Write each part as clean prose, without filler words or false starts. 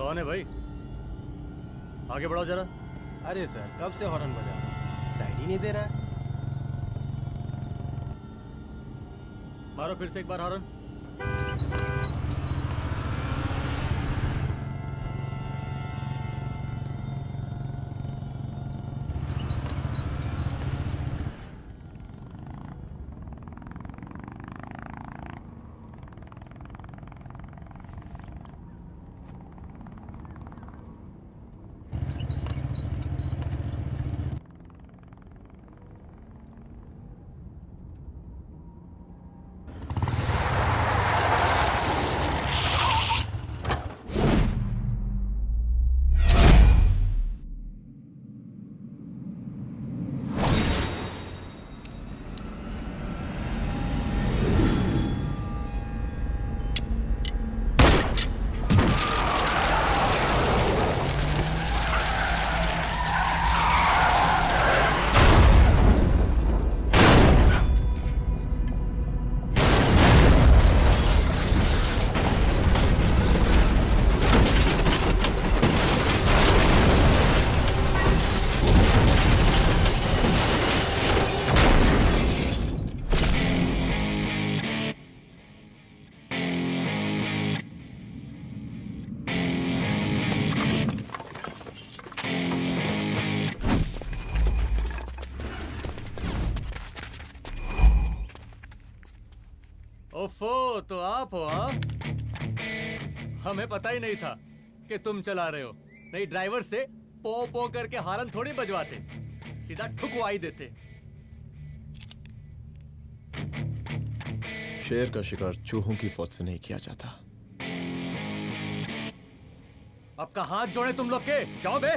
कौन है भाई? आगे बढ़ाओ जरा। अरे सर, कब से हॉर्न बजा रहा हूं, साइड ही नहीं दे रहा है। मारो फिर से एक बार हॉर्न। ओफो, तो आप हो? हाँ, हमें पता ही नहीं था कि तुम चला रहे हो। नहीं, ड्राइवर से पो पो करके हॉर्न थोड़ी बजवाते, सीधा ठुकवाई देते। शेर का शिकार चूहों की फौज से नहीं किया जाता। आपका हाथ जोड़े तुम लोग के, जाओ बे।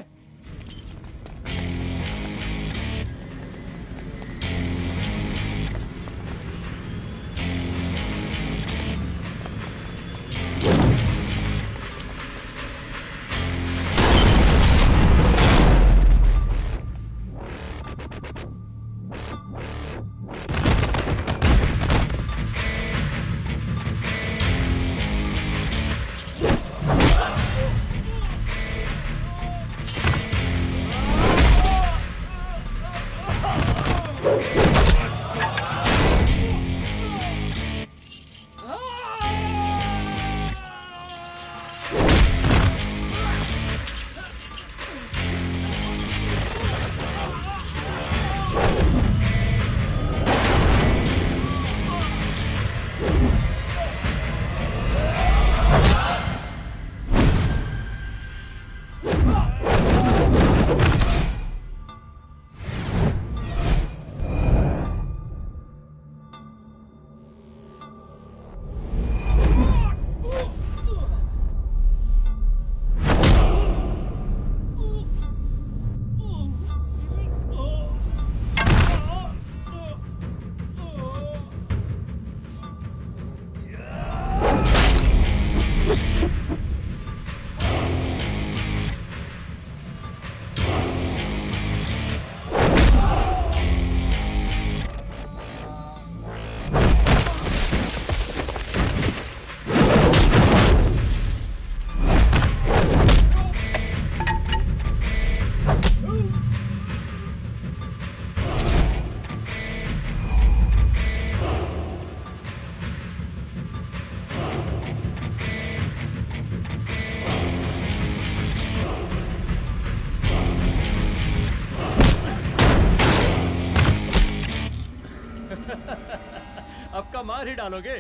मार ही डालोगे?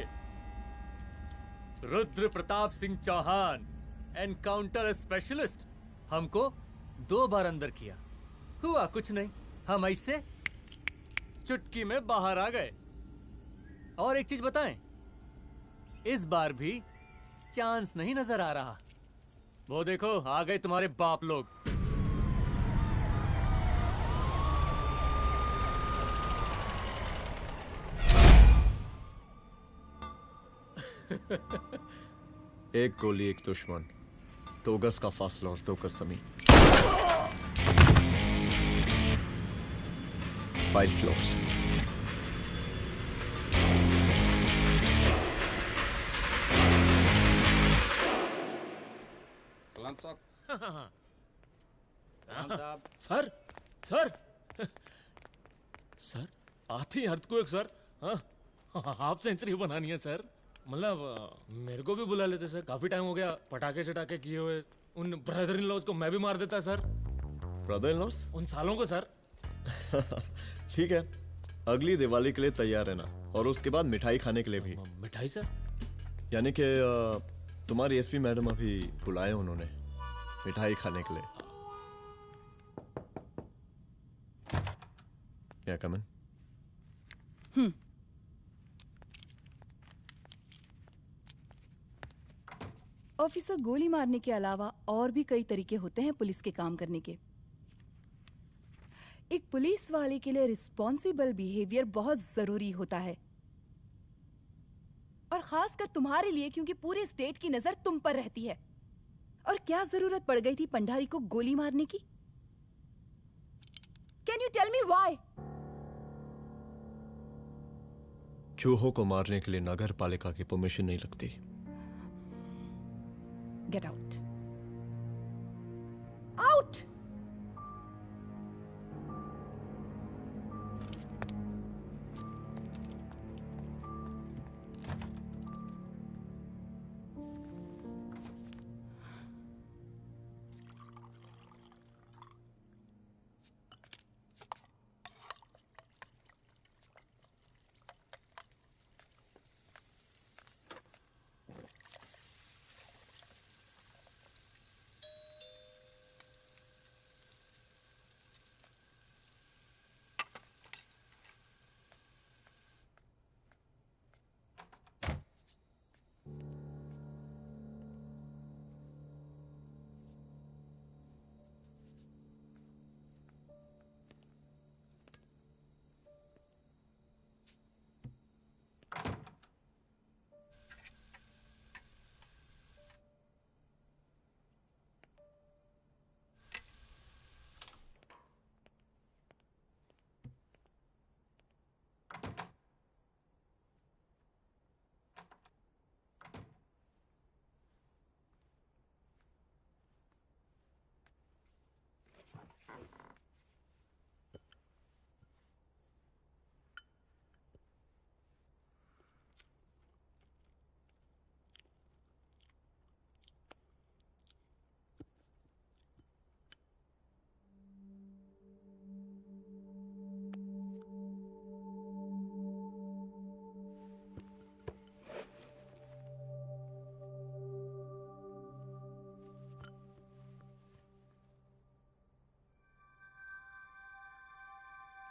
रुद्र प्रताप सिंह चौहान, एनकाउंटर स्पेशलिस्ट, हमको 2 बार अंदर किया, हुआ कुछ नहीं। हम ऐसे चुटकी में बाहर आ गए। और एक चीज बताएं, इस बार भी चांस नहीं नजर आ रहा। वो देखो, आ गए तुम्हारे बाप लोग। एक गोली, एक दुश्मन, 2 गज का फासला और 2 गज जमीन। File closed. सलाम साहब सर सर सर आते ही अर्थक्वेक सर। हाँ हाफ सेंचुरी बनानी है सर। मतलब मेरे को भी बुला लेते सर, काफी टाइम हो गया पटाखे शटाखे किए हुए। उन ब्रदर इन लॉज को मैं भी मार देता सर, ब्रदर इन लॉस? उन सालों को सर। ठीक है, अगली दिवाली के लिए तैयार रहना, और उसके बाद मिठाई खाने के लिए भी। मिठाई सर? यानी कि तुम्हारी एसपी मैडम अभी बुलाए उन्होंने मिठाई खाने के लिए। क्या कमन? ऑफिसर, गोली मारने के अलावा और भी कई तरीके होते हैं पुलिस के काम करने के। एक पुलिस वाले के लिए रिस्पॉन्सिबल बिहेवियर बहुत जरूरी होता है, और खासकर तुम्हारे लिए, क्योंकि पूरे स्टेट की नजर तुम पर रहती है। और क्या जरूरत पड़ गई थी पंडारी को गोली मारने की? Can you tell me why? चूहों को मारने के लिए नगर पालिका की परमिशन नहीं लगती। Get out. Out!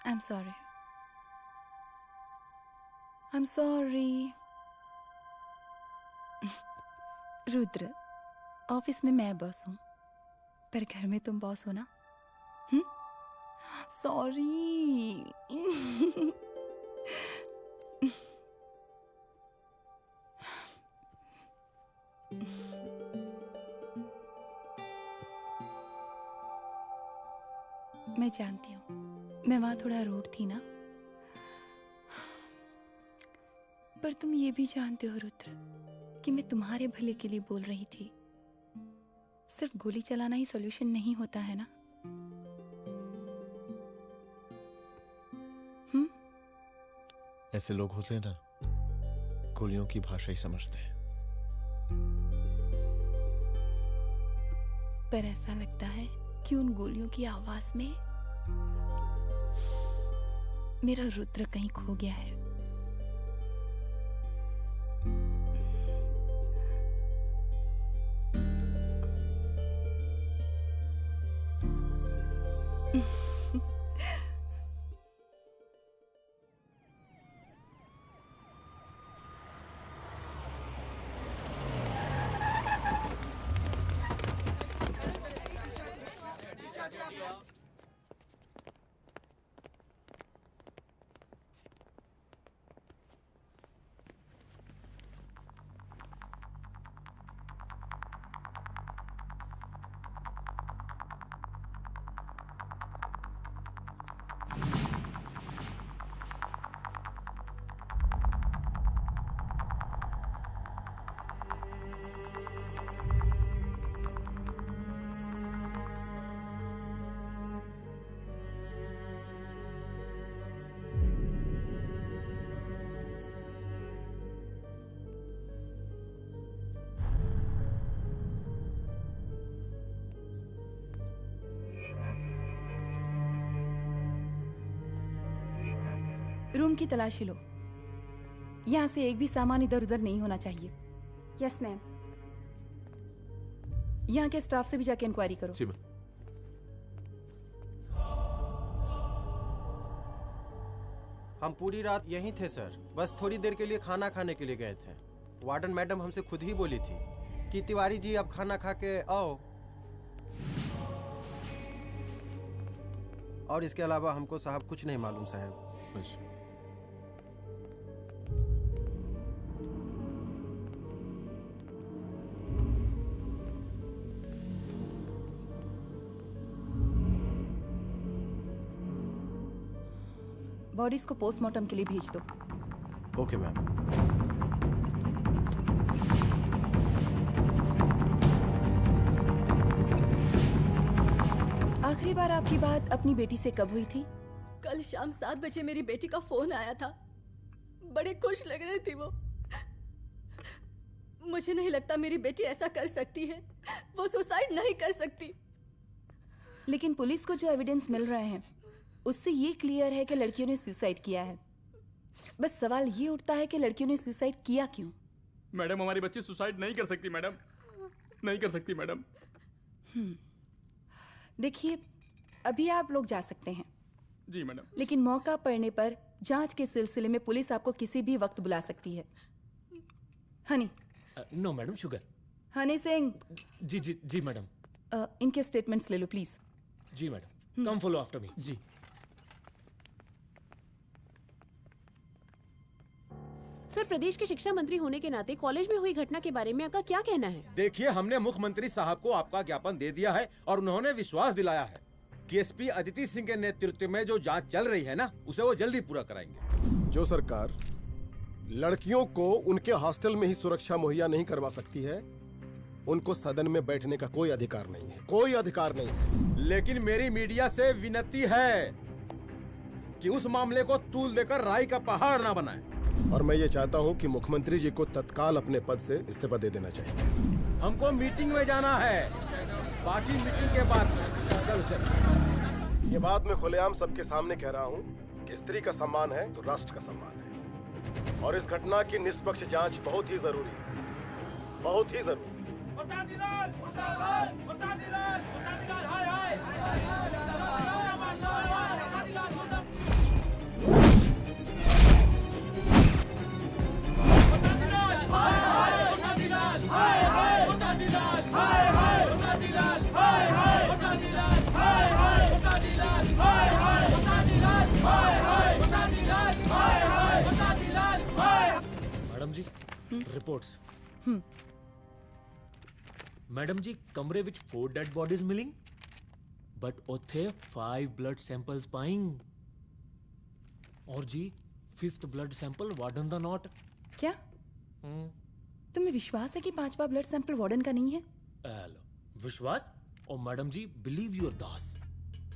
I'm sorry. I'm sorry. Rudra, office में मैं बॉस हूँ, पर घर में तुम बॉस हो ना? सॉरी। मैं जानती हूँ, मैं वहां थोड़ा रूड थी ना, पर तुम ये भी जानते हो रुद्र कि मैं तुम्हारे भले के लिए बोल रही थी। सिर्फ गोली चलाना ही सॉल्यूशन नहीं होता है ना। ऐसे लोग होते हैं ना, गोलियों की भाषा ही समझते हैं। पर ऐसा लगता है कि उन गोलियों की आवाज में मेरा रुद्र कहीं खो गया है। रूम की तलाशी लो। यहाँ से एक भी सामान इधर उधर नहीं होना चाहिए। Yes ma'am. यहाँ के स्टाफ से भी जाके इंक्वायरी करो। जी मैम। हम पूरी रात यहीं थे सर, बस थोड़ी देर के लिए खाना खाने के लिए गए थे। वार्डन मैडम हमसे खुद ही बोली थी कि तिवारी जी अब खाना खा के आओ, और इसके अलावा हमको साहब कुछ नहीं मालूम साहब। बस। बॉडीज को पोस्टमार्टम के लिए भेज दो। Okay ma'am. आखिरी बार आपकी बात अपनी बेटी से कब हुई थी? कल शाम 7 बजे मेरी बेटी का फोन आया था। बड़ी खुश लग रही थी वो। मुझे नहीं लगता मेरी बेटी ऐसा कर सकती है। वो सुसाइड नहीं कर सकती। लेकिन पुलिस को जो एविडेंस मिल रहे हैं उससे ये क्लियर है कि लड़कियों ने सुसाइड किया है। बस सवाल ये उठता है कि लड़कियों ने सुसाइड किया क्यों? मैडम, हमारी बच्ची सुसाइड नहीं कर सकती मैडम, नहीं कर सकती मैडम। देखिए, अभी आप लोग जा सकते हैं। जी मैडम। लेकिन मौका पड़ने पर जांच के सिलसिले में पुलिस आपको किसी भी वक्त बुला सकती है। Honey. No madam, sugar. Honey Singh. जी जी जी मैडम। इनके स्टेटमेंट्स ले लो प्लीज। जी madam, come follow after me. जी। सर, प्रदेश के शिक्षा मंत्री होने के नाते कॉलेज में हुई घटना के बारे में आपका क्या कहना है? देखिए, हमने मुख्यमंत्री साहब को आपका ज्ञापन दे दिया है और उन्होंने विश्वास दिलाया है कि एसपी अदिति सिंह के नेतृत्व में जो जांच चल रही है ना, उसे वो जल्दी पूरा कराएंगे। जो सरकार लड़कियों को उनके हॉस्टल में ही सुरक्षा मुहैया नहीं करवा सकती है, उनको सदन में बैठने का कोई अधिकार नहीं है, कोई अधिकार नहीं है। लेकिन मेरी मीडिया से विनती है कि उस मामले को तूल देकर राई का पहाड़ ना बनाए। और मैं ये चाहता हूँ कि मुख्यमंत्री जी को तत्काल अपने पद से इस्तीफा दे देना चाहिए। हमको मीटिंग में जाना है, बाकी मीटिंग के बाद। चलो चलो। ये बात मैं खुलेआम सबके सामने कह रहा हूँ कि स्त्री का सम्मान है तो राष्ट्र का सम्मान है, और इस घटना की निष्पक्ष जांच बहुत ही जरूरी है, बहुत ही जरूरी। मैडम जी, रिपोर्ट्स। मैडम जी, कमरे विच 4 डेड बॉडीज मिलिंग, बट उथे 5 ब्लड सैंपल्स पाइंग। और जी 5th ब्लड सैंपल वार्डन दा नॉट। क्या तुम्हें विश्वास है कि 5वां ब्लड सैंपल वार्डन का नहीं है? हेलो, विश्वास? और मैडम जी, बिलीव योर दास।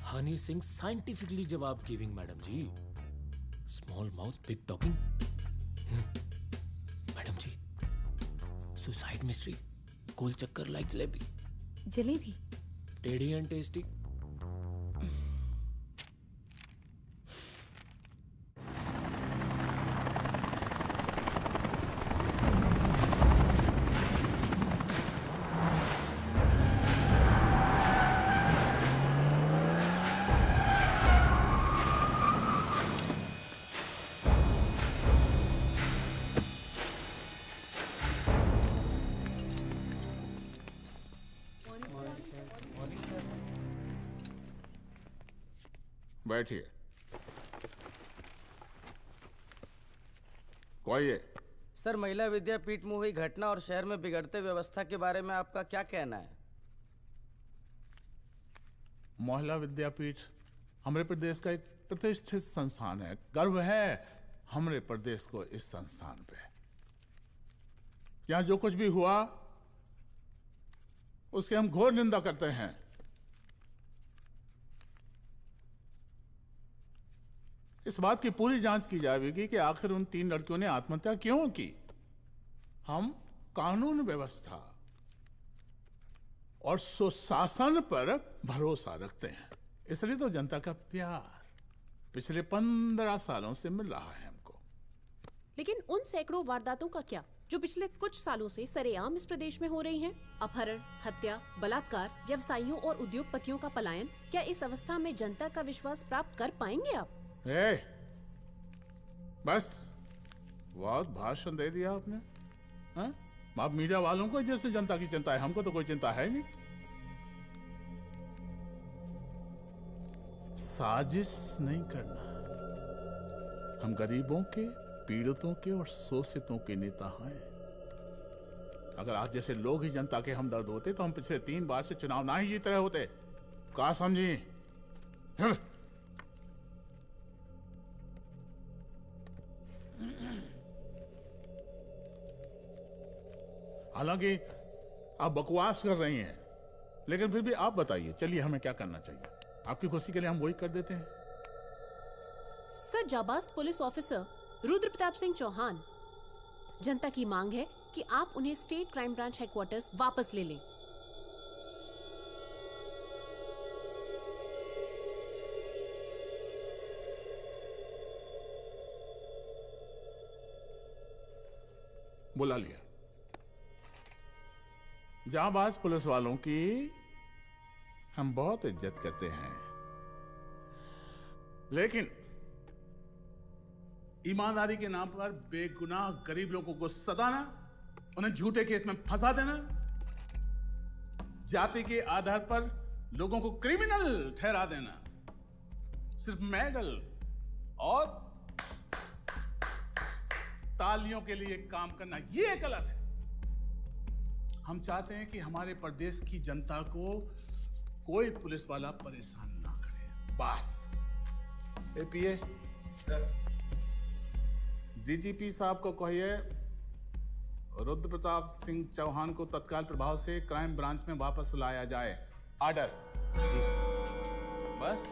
हनी सिंह साइंटिफिकली जवाब गिविंग मैडम जी। Small mouth big talking. Madam जी, सुसाइड मिस्ट्री, गोल चक्कर लाइक जलेबी। जलेबी टेढ़ी एंड टेस्टी। बैठिए। कोई है? सर, महिला विद्यापीठ में हुई घटना और शहर में बिगड़ते व्यवस्था के बारे में आपका क्या कहना है? महिला विद्यापीठ हमारे प्रदेश का एक प्रतिष्ठित संस्थान है। गर्व है हमारे प्रदेश को इस संस्थान पे। यहाँ जो कुछ भी हुआ उसकी हम घोर निंदा करते हैं। इस बात की पूरी जांच की जाएगी कि आखिर उन 3 लड़कियों ने आत्महत्या क्यों की। हम कानून व्यवस्था और सुशासन पर भरोसा रखते हैं, इसलिए तो जनता का प्यार। पिछले 15 सालों से मिल रहा है हमको। लेकिन उन सैकड़ों वारदातों का क्या जो पिछले कुछ सालों से सरेआम इस प्रदेश में हो रही हैं? अपहरण, हत्या, बलात्कार, व्यवसायियों और उद्योगपतियों का पलायन। क्या इस अवस्था में जनता का विश्वास प्राप्त कर पाएंगे आप? बस बहुत भाषण दे दिया आपने। हाँ? आप मीडिया वालों को जैसे जनता की चिंता है, हमको तो कोई चिंता है नहीं। साजिश नहीं करना। हम गरीबों के, पीड़ितों के और शोषितों के नेता हैं। अगर आप जैसे लोग ही जनता के हमदर्द होते तो हम पिछले 3 बार से चुनाव ना ही जीत रहे होते। क्या समझी? हालांकि आप बकवास कर रही हैं, लेकिन फिर भी आप बताइए, चलिए हमें क्या करना चाहिए? आपकी खुशी के लिए हम वही कर देते हैं। सर, जाबाज पुलिस ऑफिसर रुद्र प्रताप सिंह चौहान, जनता की मांग है कि आप उन्हें स्टेट क्राइम ब्रांच हेडक्वार्टर्स वापस ले लें। बुला लिया। जाबाज पुलिस वालों की हम बहुत इज्जत करते हैं, लेकिन ईमानदारी के नाम पर बेगुनाह गरीब लोगों को सताना, उन्हें झूठे केस में फंसा देना, जाति के आधार पर लोगों को क्रिमिनल ठहरा देना, सिर्फ मेडल और तालियों के लिए काम करना, यह गलत है। हम चाहते हैं कि हमारे प्रदेश की जनता को कोई पुलिस वाला परेशान ना करे, बस। एपीए डीजीपी साहब को कहिए रुद्र प्रताप सिंह चौहान को तत्काल प्रभाव से क्राइम ब्रांच में वापस लाया जाए। ऑर्डर। बस।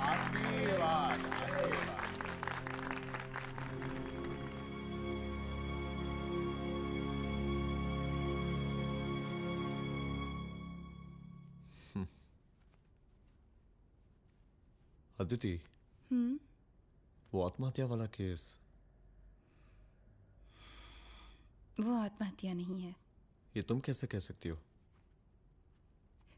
आशीर्वाद, आशीर्वाद। अदिति, वो आत्महत्या वाला केस, वो आत्महत्या नहीं है। ये तुम कैसे कह सकती हो?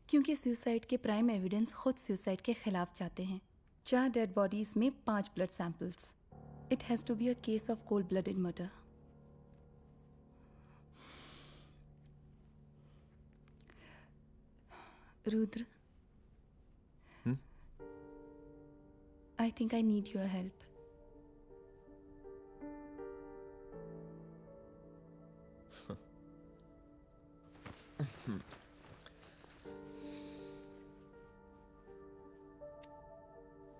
क्योंकि सुसाइड के प्राइम एविडेंस खुद सुसाइड के खिलाफ जाते हैं। 4 डेड बॉडीज में 5 blood samples. It has to be a case of cold blooded murder. Rudra, I think I need your help.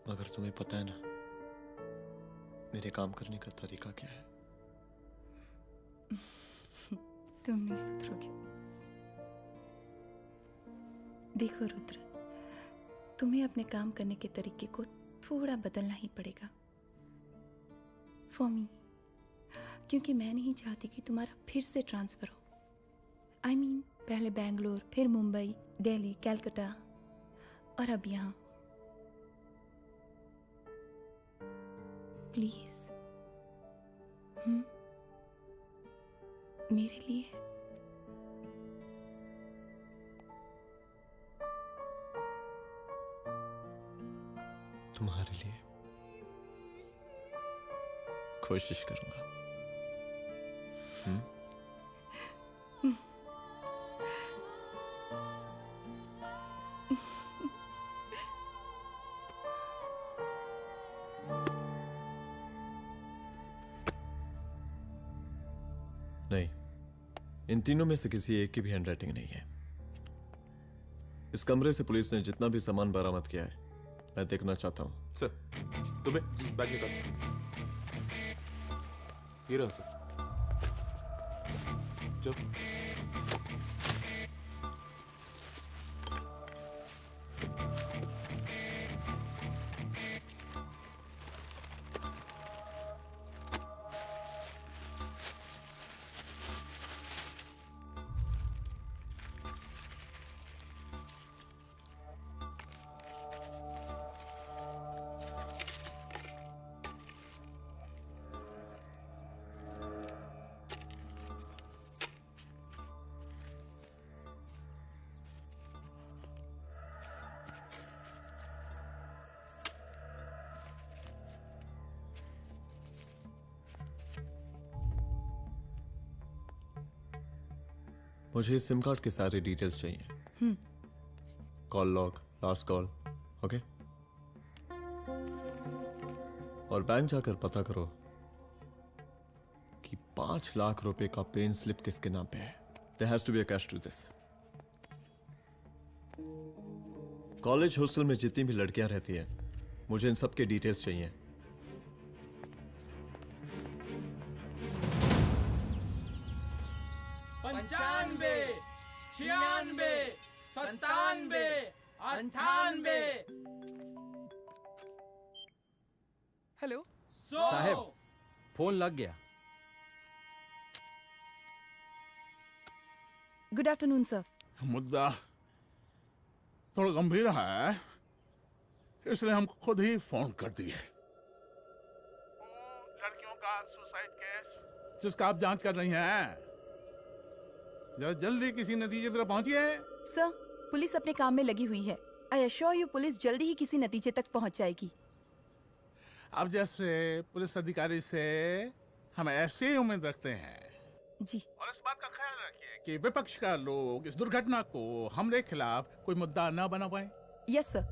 मगर तुम्हें पता है ना मेरे काम करने का तरीका क्या है? तुम नहीं सुधरोगे। देखो रुद्र, तुम्हें अपने काम करने के तरीके को थोड़ा बदलना ही पड़ेगा। फॉर मी, क्योंकि मैं नहीं चाहती कि तुम्हारा फिर से ट्रांसफर हो। आई मीन, पहले बेंगलोर, फिर मुंबई, दिल्ली, कलकत्ता और अब यहाँ। प्लीज मेरे लिए। तुम्हारे लिए कोशिश करूंगा। नहीं, इन तीनों में से किसी एक की भी हैंडराइटिंग नहीं है। इस कमरे से पुलिस ने जितना भी सामान बरामद किया है मैं देखना चाहता हूं। सर, तुम्हें बैग निकाल। ये रहा सर। चल। मुझे सिम कार्ड के सारे डिटेल्स चाहिए। Call log, last call, okay? और बैंक जाकर पता करो कि 5 लाख रुपए का पेन स्लिप किसके नाम पे है। There has to be a cash to this. College hostel में जितनी भी लड़कियां रहती हैं, मुझे इन सब के डिटेल्स चाहिए। 95, 96, 97, 98। हेलो साहब, फोन लग गया। Good afternoon sir. मुद्दा थोड़ा गंभीर है, इसलिए हम खुद ही फोन कर दिए। लड़कियों का सुसाइड केस जिसका आप जांच कर रही हैं, जरा जल्दी किसी नतीजे पर पहुंचिए। सर, पुलिस अपने काम में लगी हुई है। आई एश्योर यू पुलिस जल्दी ही किसी नतीजे तक पहुंच जाएगी। अब जैसे पुलिस अधिकारी से हम ऐसे ही उम्मीद रखते हैं जी। और इस बात का ख्याल रखिए कि विपक्ष का लोग इस दुर्घटना को हमारे खिलाफ कोई मुद्दा ना बना पाए। Yes sir.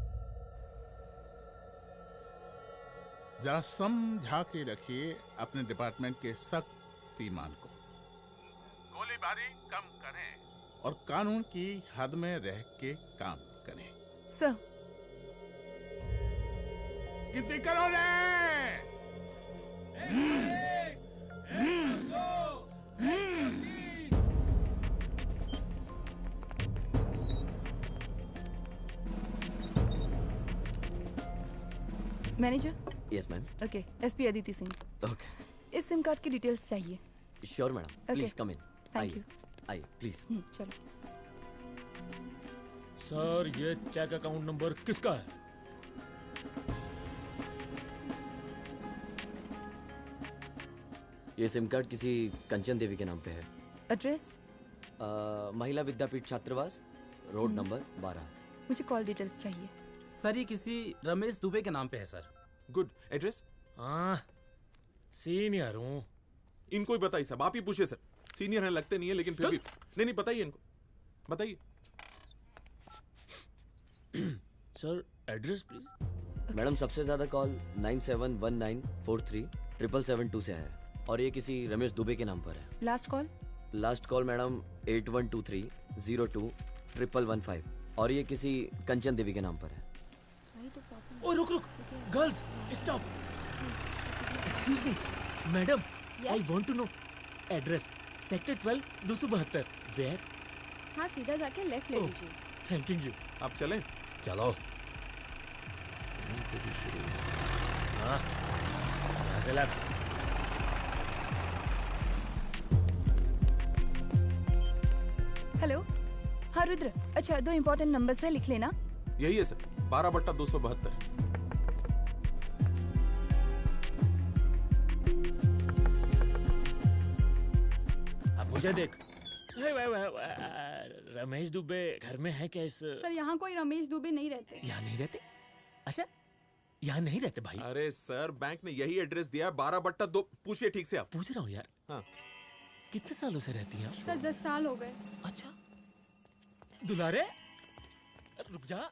जरा समझा के रखिए अपने डिपार्टमेंट के शक्तिमान को। गोलीबारी कम करें और कानून की हद में रह के काम करें। सर। कितनी करोगे? Manager. Yes ma'am. Okay, SP Aditi Singh. Okay. इस सिम कार्ड की डिटेल्स चाहिए। Sure madam, please come in. Thank you. आइए प्लीज। चलो। सर, ये चेक अकाउंट नंबर किसका है? ये सिम कार्ड किसी कंचन देवी के नाम पे है। एड्रेस? महिला विद्यापीठ छात्रावास, रोड नंबर 12। मुझे कॉल डिटेल्स चाहिए। सर, ये किसी रमेश दुबे के नाम पे है सर। गुड। एड्रेस? हाँ, सीनियर हूँ। इनको ही बताइए सब, आप ही पूछिए सर। सीनियर हैं लगते नहीं है, लेकिन फिर भी नहीं बताइए इनको, बताइए। Sir, address please. मैडम, सबसे ज्यादा कॉल 9719437772 से है और ये किसी रमेश दुबे के नाम पर है। Last call? Last call madam 8123021115 और ये किसी कंचन देवी के नाम पर है। ओ रुक, girls stop. Excuse me madam, I want to know address. Sector 12 272। Where? हाँ, सीधा जाके लेफ्ट ले लीजिए। Thank you. आप चलें? चलो। हाँ, यहाँ से लेफ्ट। हेलो। हाँ रुद्र, अच्छा 2 इम्पोर्टेंट नंबर्स है, लिख लेना। यही है सर, 12/272। अब मुझे देख। रमेश दुबे घर में है क्या? इस सर, यहाँ कोई रमेश दुबे नहीं रहते। यहाँ नहीं रहते? अच्छा, यहाँ नहीं रहते भाई। अरे सर, बैंक ने यही एड्रेस दिया है, 12/2। पूछिए ठीक से आप। पूछ रहा हूँ यार। हाँ। कितने सालों से रहती हैं? सर 10 साल हो गए। अच्छा। दुलारे रुक जा।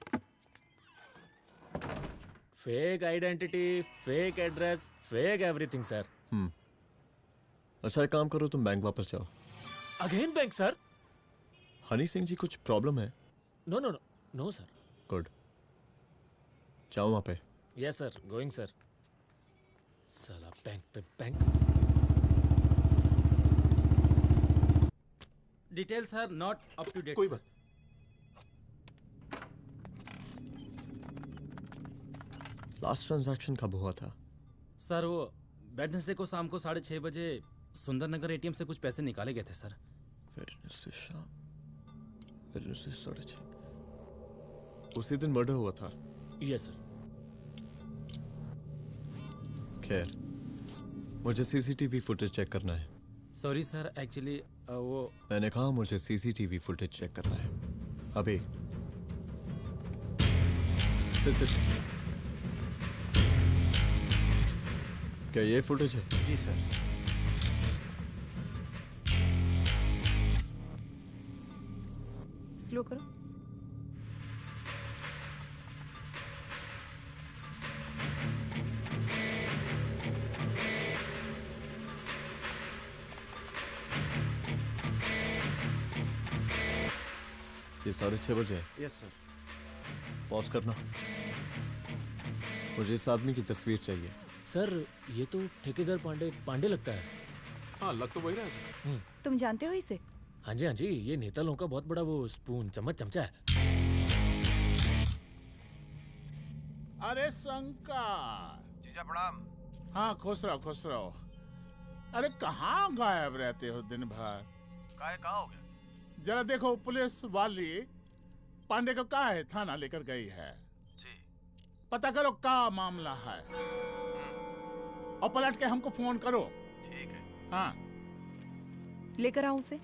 Fake identity, fake address, fake everything sir. अच्छा, एक काम करो, तुम बैंक वापस जाओ। Again bank sir? Honey Singh ji, कुछ प्रॉब्लम है? No no no no sir. Good, जाओ वहां पे। Yes sir, going sir. साला बैंक पे bank. Details are not up to date. कोई बात। लास्ट ट्रांजैक्शन कब हुआ था? सर, वो वेडनेसडे को शाम को 6:30 बजे सुंदरनगर एटीएम से कुछ पैसे निकाले गए थे सर। वेडनेसडे शाम, वेडनेसडे 6:30। उसी दिन मर्डर हुआ था? Yes sir. खैर, मुझे सीसीटीवी फुटेज चेक करना है। सॉरी सर, एक्चुअली वो मैंने कहा मुझे सीसीटीवी फुटेज चेक करना है अभी। सिट। क्या ये फुटेज है? जी सर। स्लो करो। ये 6:30 बजे है। Yes sir. पॉज करना। मुझे इस आदमी की तस्वीर चाहिए। सर ये तो ठेकेदार पांडे लगता है। हाँ लग तो वही रहा है सर। तुम जानते हो इसे? हाँ जी, ये नेता लोगों का बहुत बड़ा वो स्पून चमचा है। अरे शंकर। जीजा प्रणाम। हाँ खुश रहो। अरे कहाँ गायब रहते हो दिन भर? कहाँ हो गया? जरा देखो, पुलिस वाली पांडे को कहा है थाना लेकर गई है। जी। पता करो क्या मामला है और पलट के हमको फोन करो। ठीक है। हाँ लेकर आओ उसे।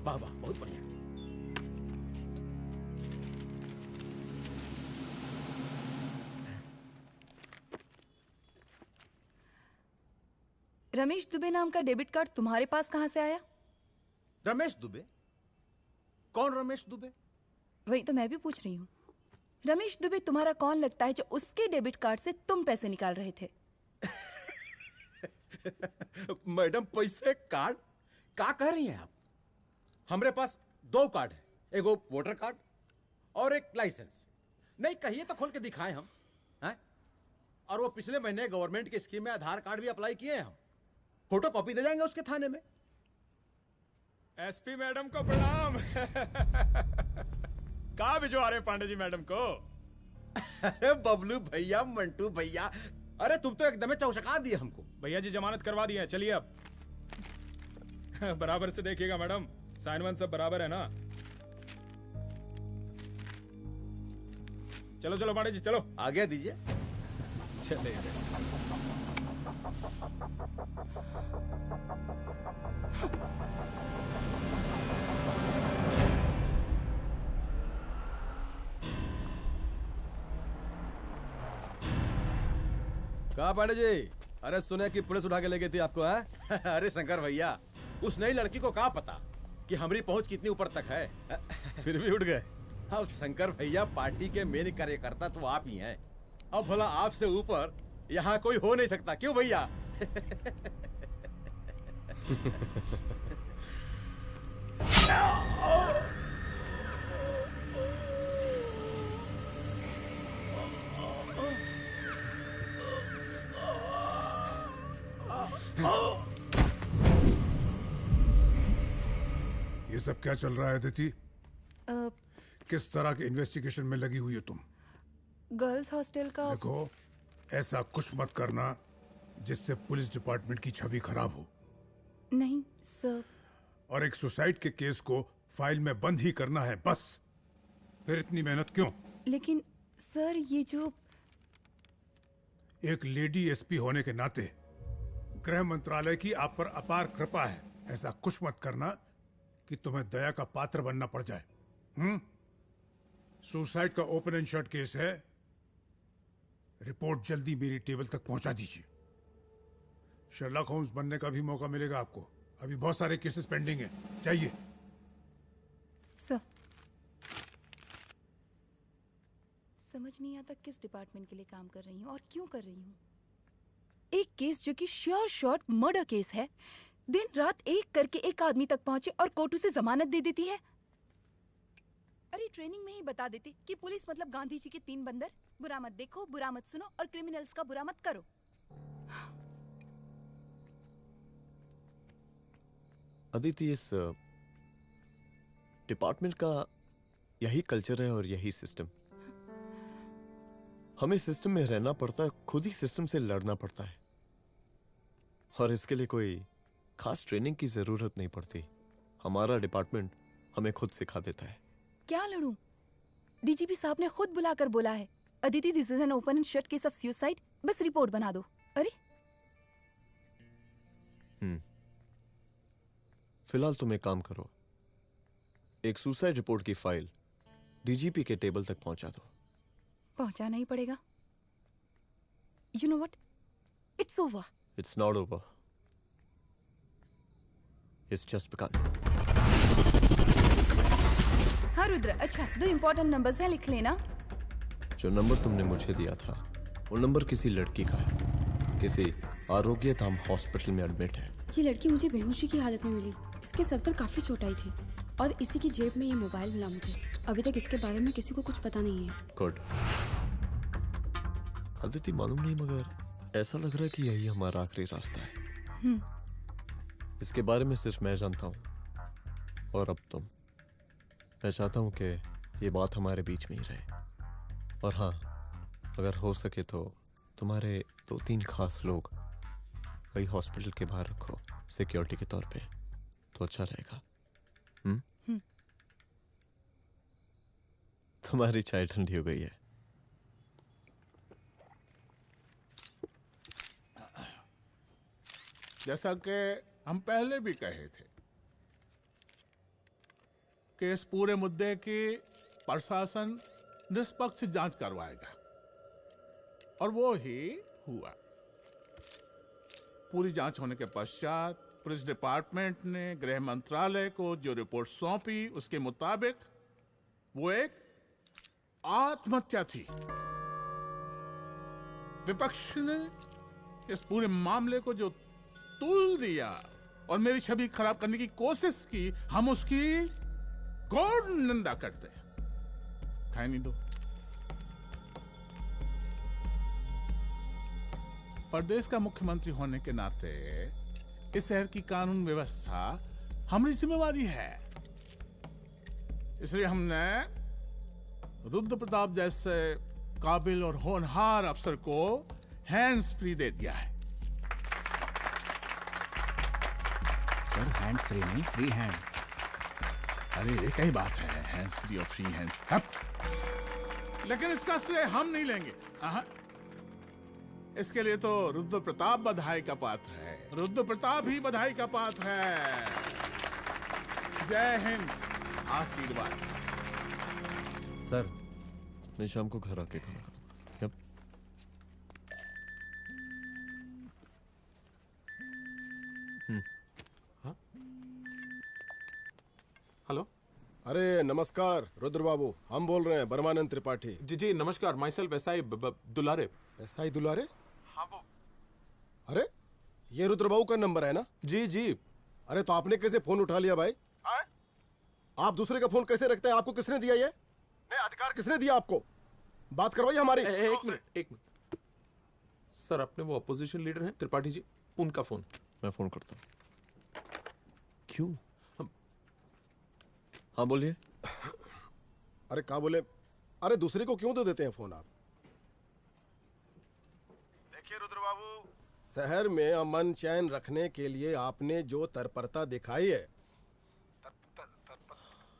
वाह बहुत बढ़िया। रमेश दुबे नाम का डेबिट कार्ड तुम्हारे पास कहां से आया? रमेश दुबे? कौन रमेश दुबे? वही तो मैं भी पूछ रही हूँ। रमेश दुबे तुम्हारा कौन लगता है जो उसके डेबिट कार्ड से तुम पैसे निकाल रहे थे? मैडम पैसे कार्ड क्या कह रही हैं आप? हमारे पास 2 कार्ड है, एक वोटर कार्ड और एक लाइसेंस। नहीं कहिए तो खोल के दिखाएं हम हैं? और वो पिछले महीने गवर्नमेंट की स्कीम में आधार कार्ड भी अप्लाई किए हैं हम। फोटो कॉपी दे जाएंगे उसके थाने में। एसपी मैडम को प्रणाम। कहाँ भिजवा रहे हैं पांडे जी मैडम को? अरे बबलू भैया, मंटू भैया, अरे तुम तो एकदम चौसका दिए हमको। भैया जी जमानत करवा दी है, चलिए अब। बराबर से देखिएगा मैडम, साइन वाइन सब बराबर है ना? चलो पांडे जी चलो। आगे दीजिए। चले कहा पांडे जी? अरे सुने कि पुलिस उठा के ले गई थी आपको है? अरे शंकर भैया, उस नई लड़की को क्या पता कि हमारी पहुंच कितनी ऊपर तक है। फिर भी उठ गए। अब शंकर भैया पार्टी के मेन कार्यकर्ता तो आप ही हैं। अब भला आपसे ऊपर यहाँ कोई हो नहीं सकता, क्यों भैया? ये सब क्या चल रहा है अदिति? किस तरह के इन्वेस्टिगेशन में लगी हुई है तुम? गर्ल्स हॉस्टल का। देखो, ऐसा कुछ मत करना जिससे पुलिस डिपार्टमेंट की छवि खराब हो। नहीं सर। और एक सुसाइड के केस को फाइल में बंद ही करना है बस। फिर इतनी मेहनत क्यों? लेकिन सर ये जो एक लेडी एसपी होने के नाते गृह मंत्रालय की आप पर अपार कृपा है। ऐसा कुछ मत करना कि तुम्हें दया का पात्र बनना पड़ जाए। सुसाइड का ओपन एंड शट केस है। रिपोर्ट जल्दी मेरी टेबल तक पहुंचा दीजिए। शर्लॉक होम्स बनने का भी मौका मिलेगा आपको। अभी बहुत सारे केसेस पेंडिंग हैं। चाहिए सर। समझ नहीं आता किस डिपार्टमेंट के लिए काम कर रही हूँ और क्यों कर रही हूँ। एक केस जो कि श्योर शॉट मर्डर केस है, दिन रात एक करके एक आदमी तक पहुंचे और कोर्ट उसे जमानत दे देती है। अरे ट्रेनिंग में ही बता देती कि पुलिस मतलब गांधी जी के 3 बंदर, बुरा मत देखो, बुरा मत सुनो और क्रिमिनल्स का बुरा मत करो। अदिति, इस डिपार्टमेंट का यही कल्चर है और यही सिस्टम। हमें सिस्टम में रहना पड़ता है, खुद ही सिस्टम से लड़ना पड़ता है। और इसके लिए कोई खास ट्रेनिंग की जरूरत नहीं पड़ती। हमारा डिपार्टमेंट हमें खुद सिखा देता है। क्या लड़ूं? डीजीपी साहब ने खुद बुलाकर बोला है, Aditi this is an open and shut case of suicide, बस रिपोर्ट बना दो। अरे फिलहाल तुम एक काम करो, एक सुसाइड रिपोर्ट की फाइल डीजीपी के टेबल तक पहुंचा दो। पहुंचाना ही पड़ेगा। You know what, it's over. It's not over. It's just begun. हाँ रुद्र, अच्छा 2 इम्पोर्टेंट नंबर्स हैं, लिख लेना। जो नंबर तुमने मुझे दिया था वो नंबर किसी लड़की का है, किसी आरोग्य धाम हॉस्पिटल में एडमिट है। ये लड़की मुझे बेहोशी की हालत में मिली। इसके सर पर काफी चोट आई थी और इसी की जेब में ये मोबाइल मिला मुझे। अभी तक इसके बारे में किसी को कुछ पता नहीं है। गुड। अदिति मालूम नहीं, मगर ऐसा लग रहा है कि यही हमारा आखिरी रास्ता है। इसके बारे में सिर्फ मैं जानता हूँ और अब तुम। मैं चाहता हूँ कि ये बात हमारे बीच में ही रहे। और हाँ, अगर हो सके तो तुम्हारे 2-3 खास लोग वही हॉस्पिटल के बाहर रखो सिक्योरिटी के तौर पे, तो अच्छा रहेगा। तुम्हारी चाय ठंडी हो गई है। जैसा कि हम पहले भी कहे थे कि इस पूरे मुद्दे की प्रशासन निष्पक्ष जांच करवाएगा, और वो ही हुआ। पूरी जांच होने के पश्चात पुलिस डिपार्टमेंट ने गृह मंत्रालय को जो रिपोर्ट सौंपी उसके मुताबिक वो एक आत्महत्या थी। विपक्ष ने इस पूरे मामले को जो तूल दिया और मेरी छवि खराब करने की कोशिश की, हम उसकी घोर निंदा करते हैं। खाए नहीं दो। प्रदेश का मुख्यमंत्री होने के नाते इस शहर की कानून व्यवस्था हमारी जिम्मेवारी है। इसलिए हमने रुद्र प्रताप जैसे काबिल और होनहार अफसर को हैंड्स फ्री दे दिया है। सर हैंड फ्री नहीं, फ्री हैंड। अरे एक ही बात है, हैंड्स फ्री और फ्री हैंड। लेकिन इसका श्रेय हम नहीं लेंगे। इसके लिए तो रुद्र प्रताप बधाई का पात्र है। रुद्र प्रताप ही बधाई का पात्र है। जय हिंद। आशीर्वाद। सर, मैं शाम को घर आके खाना खाऊंगा। हेलो। अरे नमस्कार रुद्र बाबू, हम बोल रहे हैं परमानंद त्रिपाठी। जी जी नमस्कार। My self SI Dulare. SI दुलारे? हाँ वो। अरे ये रुद्र बाबू का नंबर है ना? जी जी। अरे तो आपने कैसे फोन उठा लिया भाई? आप दूसरे का फोन कैसे रखते हैं? आपको किसने दिया ये? नहीं, अधिकार किसने दिया आपको? बात करवाइए हमारी। एक मिनट। सर, अपने वो अपोजिशन लीडर हैं त्रिपाठी जी, उनका फोन। मैं फोन करता हूँ। क्यों? हाँ बोलिए। अरे क्या बोले? अरे दूसरे को क्यों दे देते हैं फोन आप? देखिए रुद्र बाबू, शहर में अमन चैन रखने के लिए आपने जो तत्परता दिखाई है,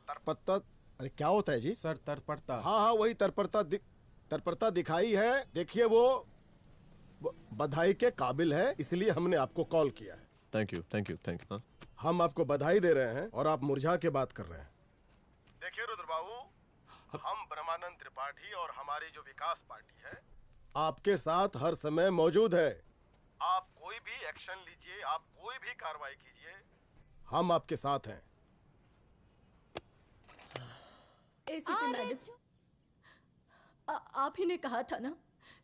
तत्परता, अरे क्या होता है जी? सर तत्परता। हाँ वही तत्परता दिखाई है। देखिए वो बधाई के काबिल है, इसलिए हमने आपको कॉल किया है। Thank you. हम आपको बधाई दे रहे हैं और आप मुरझा के बात कर रहे हैं। देखिए रुद्र बाबू, हम ब्रह्मानंद त्रिपाठी और हमारी जो विकास पार्टी है आपके साथ हर समय मौजूद है। आप कोई भी एक्शन लीजिए, आप कोई भी कार्रवाई कीजिए, हम आपके साथ हैं। एसीपी मैडम, आप ही ने कहा था ना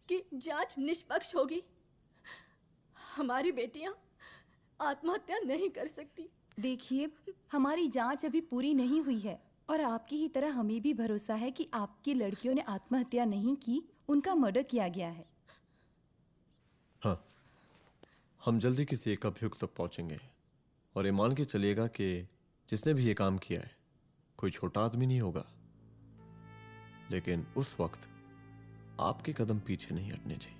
कि जांच निष्पक्ष होगी। हमारी बेटियां आत्महत्या नहीं कर सकती। देखिए, हमारी जांच अभी पूरी नहीं हुई है और आपकी ही तरह हमें भी भरोसा है कि आपकी लड़कियों ने आत्महत्या नहीं की, उनका मर्डर किया गया है। हाँ, हम जल्दी किसी एक अभियुक्त तक पहुंचेंगे और ये मान के चलिएगा कि जिसने भी ये काम किया है कोई छोटा आदमी नहीं होगा, लेकिन उस वक्त आपके कदम पीछे नहीं हटने चाहिए।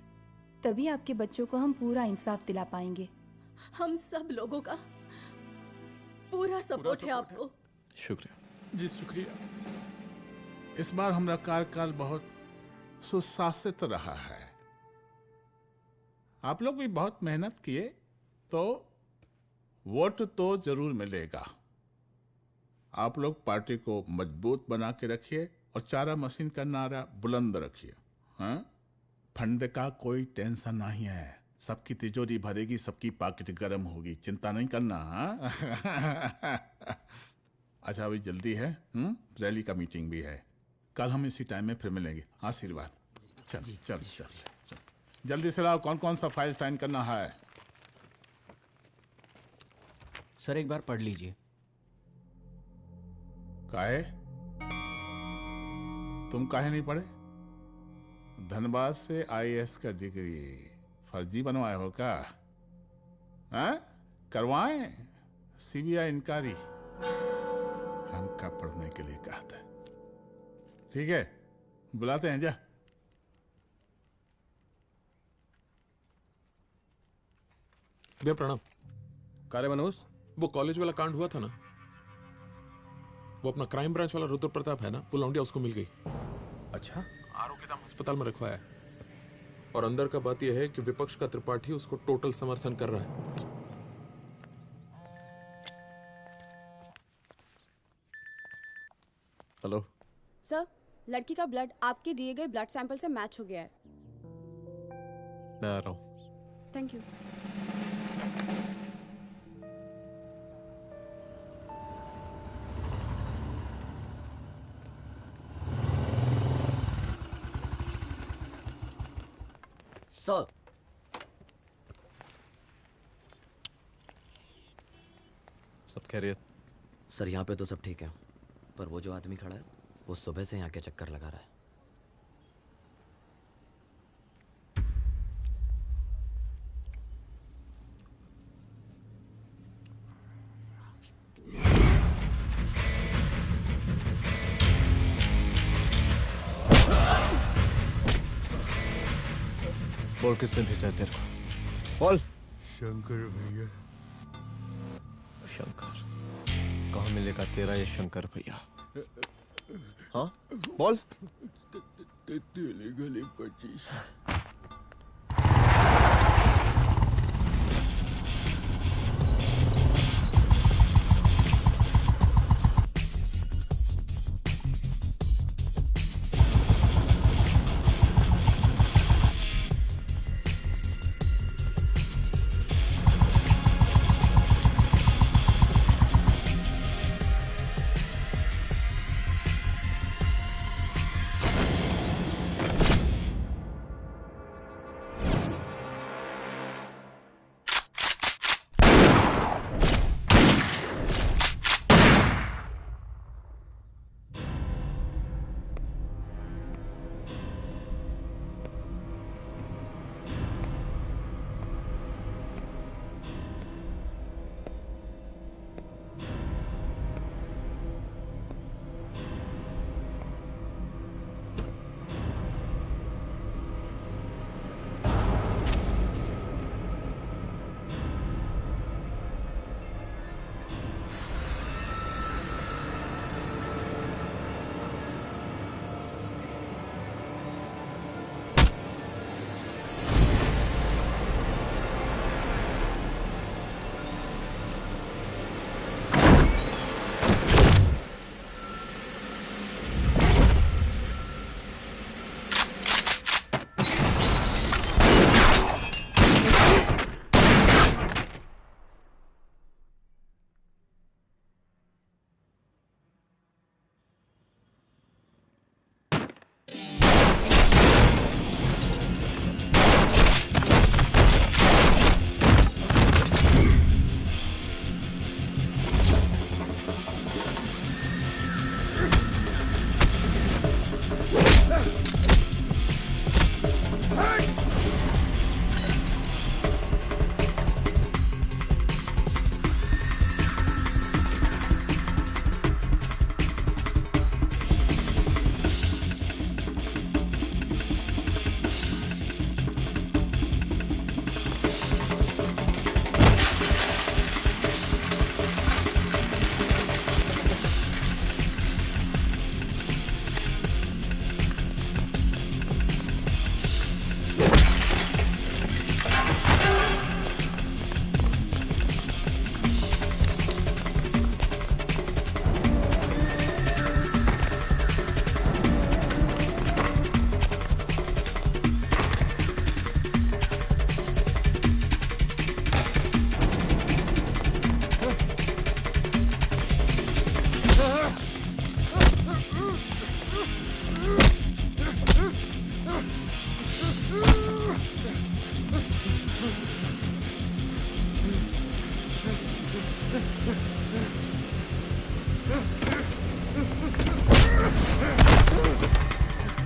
तभी आपके बच्चों को हम पूरा इंसाफ दिला पाएंगे। हम सब लोगों का पूरा सपोर्ट है आपको। शुक्रिया जी, शुक्रिया। इस बार हमारा कार्यकाल बहुत सुशासित रहा है। आप लोग भी बहुत मेहनत किए, तो वोट तो जरूर मिलेगा। आप लोग पार्टी को मजबूत बना के रखिए और चारा मशीन का नारा बुलंद रखिए। हाँ, फंड का कोई टेंशन नहीं है, सबकी तिजोरी भरेगी, सबकी पॉकेट गर्म होगी, चिंता नहीं करना। हाँ? अच्छा अभी जल्दी है, रैली का मीटिंग भी है, कल हम इसी टाइम में फिर मिलेंगे। आशीर्वाद। चल चल चल चल जल्दी से लाओ, कौन कौन सा फाइल साइन करना है। सर एक बार पढ़ लीजिए। काहे? तुम काहे नहीं पढ़े? धनबाद से आईएएस का डिग्री फर्जी बनवाए हो क्या? हाँ? करवाएं सीबीआई इंक्वायरी। हमका पढ़ने के लिए कहा था। ठीक है, बुलाते हैं। जा भैया प्रणाम। कार्य मनोज, वो कॉलेज वाला कांड हुआ था ना, वो अपना क्राइम ब्रांच वाला रुद्र प्रताप है ना, वो लौंडिया उसको मिल गई। अच्छा? आरोग्यधाम अस्पताल में रखवाया है, और अंदर का बात यह है कि विपक्ष का त्रिपाठी उसको टोटल समर्थन कर रहा है। हेलो सर, लड़की का ब्लड आपके दिए गए ब्लड सैंपल से मैच हो गया है। मैं आ रहा हूँ। Thank you. सर, सब खैरियत? सर यहाँ पे तो सब ठीक है, पर वो जो आदमी खड़ा है वो सुबह से यहाँ के चक्कर लगा रहा है। बोल किसने भेजा है तेरे को? बोल। शंकर भैया। शंकर? कहाँ मिलेगा तेरा ये शंकर भैया? हाँ बोल। तेली गली 25।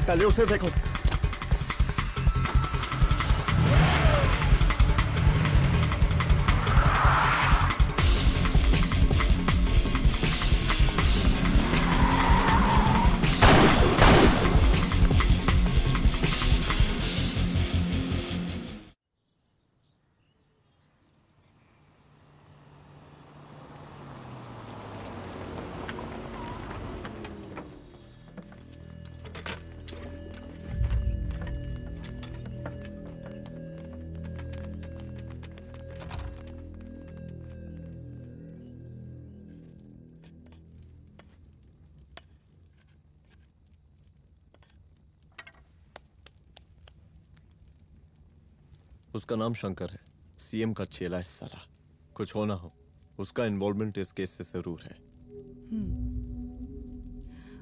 पहले उसे देखो। उसका नाम शंकर है, सीएम का चेला है सारा। कुछ हो ना हो, उसका इन्वॉल्वमेंट इस केस से जरूर है।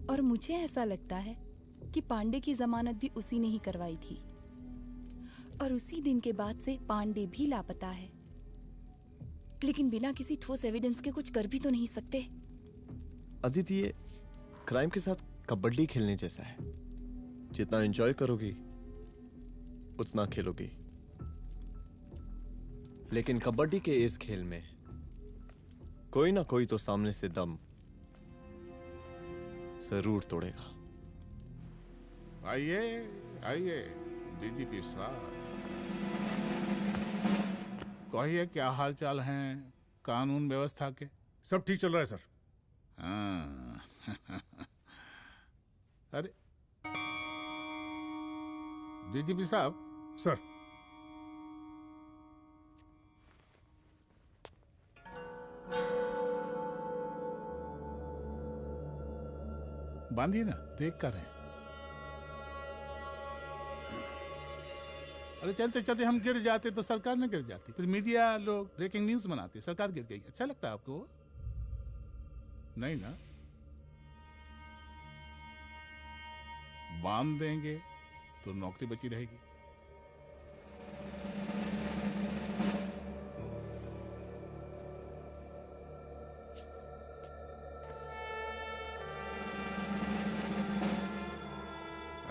और मुझे ऐसा लगता है कि पांडे की जमानत भी उसी ने ही करवाई थी, और उसी दिन के बाद से पांडे भी लापता है। लेकिन बिना किसी ठोस एविडेंस के कुछ कर भी तो नहीं सकते। अदिति, ये क्राइम के साथ कबड्डी खेलने जैसा है। जितना एंजॉय करोगी उतना खेलोगी, लेकिन कबड्डी के इस खेल में कोई ना कोई तो सामने से दम जरूर तोड़ेगा। आइए आइए डीजीपी साहब, कहिए क्या हाल चाल हैं कानून व्यवस्था के? सब ठीक चल रहा है सर। हाँ। अरे डीजीपी साहब। सर। बांधिए ना, देख कर है। अरे चलते चलते हम गिर जाते तो सरकार न गिर जाती, फिर मीडिया लोग ब्रेकिंग न्यूज बनाते सरकार गिर गई। अच्छा लगता है आपको? नहीं ना? बांध देंगे तो नौकरी बची रहेगी।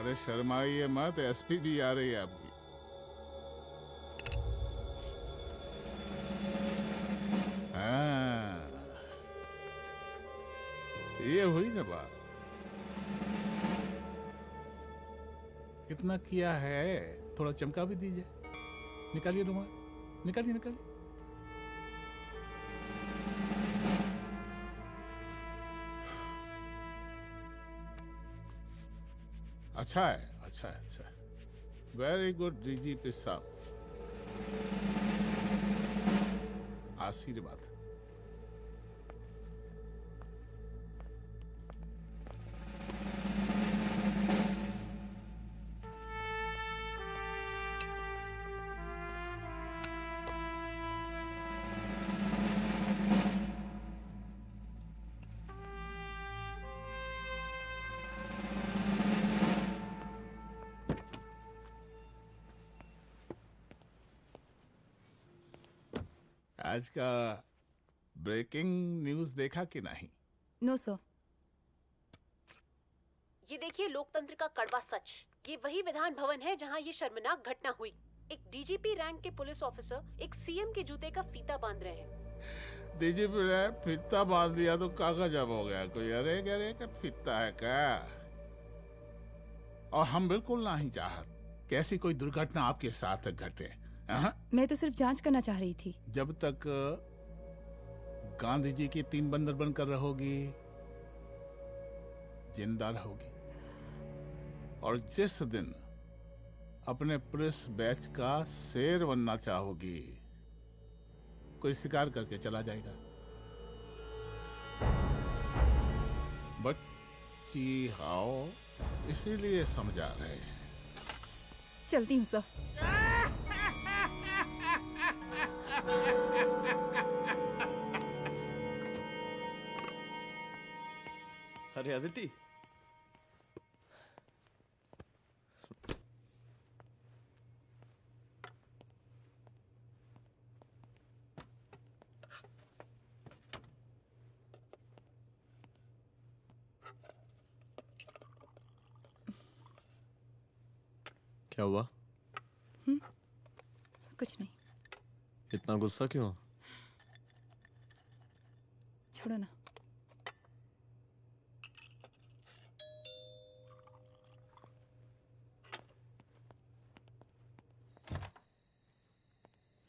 अरे शर्माइए मत, एसपी भी आ रही है आपकी। हाँ, ये हुई ना बात। इतना किया है, थोड़ा चमका भी दीजिए। निकालिए रुमाल, निकालिए निकालिए। अच्छा है, अच्छा है, अच्छा है। वेरी गुड डीजीपी साहब, आशीर्वाद। आज का ब्रेकिंग न्यूज देखा कि नहीं? No sir. ये देखिए लोकतंत्र का कड़वा सच। ये वही विधान भवन है जहां ये शर्मनाक घटना हुई। एक डीजीपी रैंक के पुलिस ऑफिसर एक सीएम के जूते का फीता बांध रहे हैं। डीजीपी ने फीता बांध दिया तो कागज अब हो गया कोई? अरे गरे का फीता है क्या? और हम बिल्कुल नहीं चाहते कि ऐसी कोई दुर्घटना आपके साथ घटे। मैं तो सिर्फ जांच करना चाह रही थी। जब तक गांधी जी की 3 बंदर बनकर रहोगी, जिंदा रहोगी। और जिस दिन अपने पुलिस बैच का शेर बनना चाहोगी, कोई शिकार करके चला जाएगा। बच्ची हाओ, इसीलिए समझा रहे हैं। चलती हूँ सर। अरे अदिति, क्या हुआ? कुछ नहीं। इतना गुस्सा क्यों? छोड़ो ना।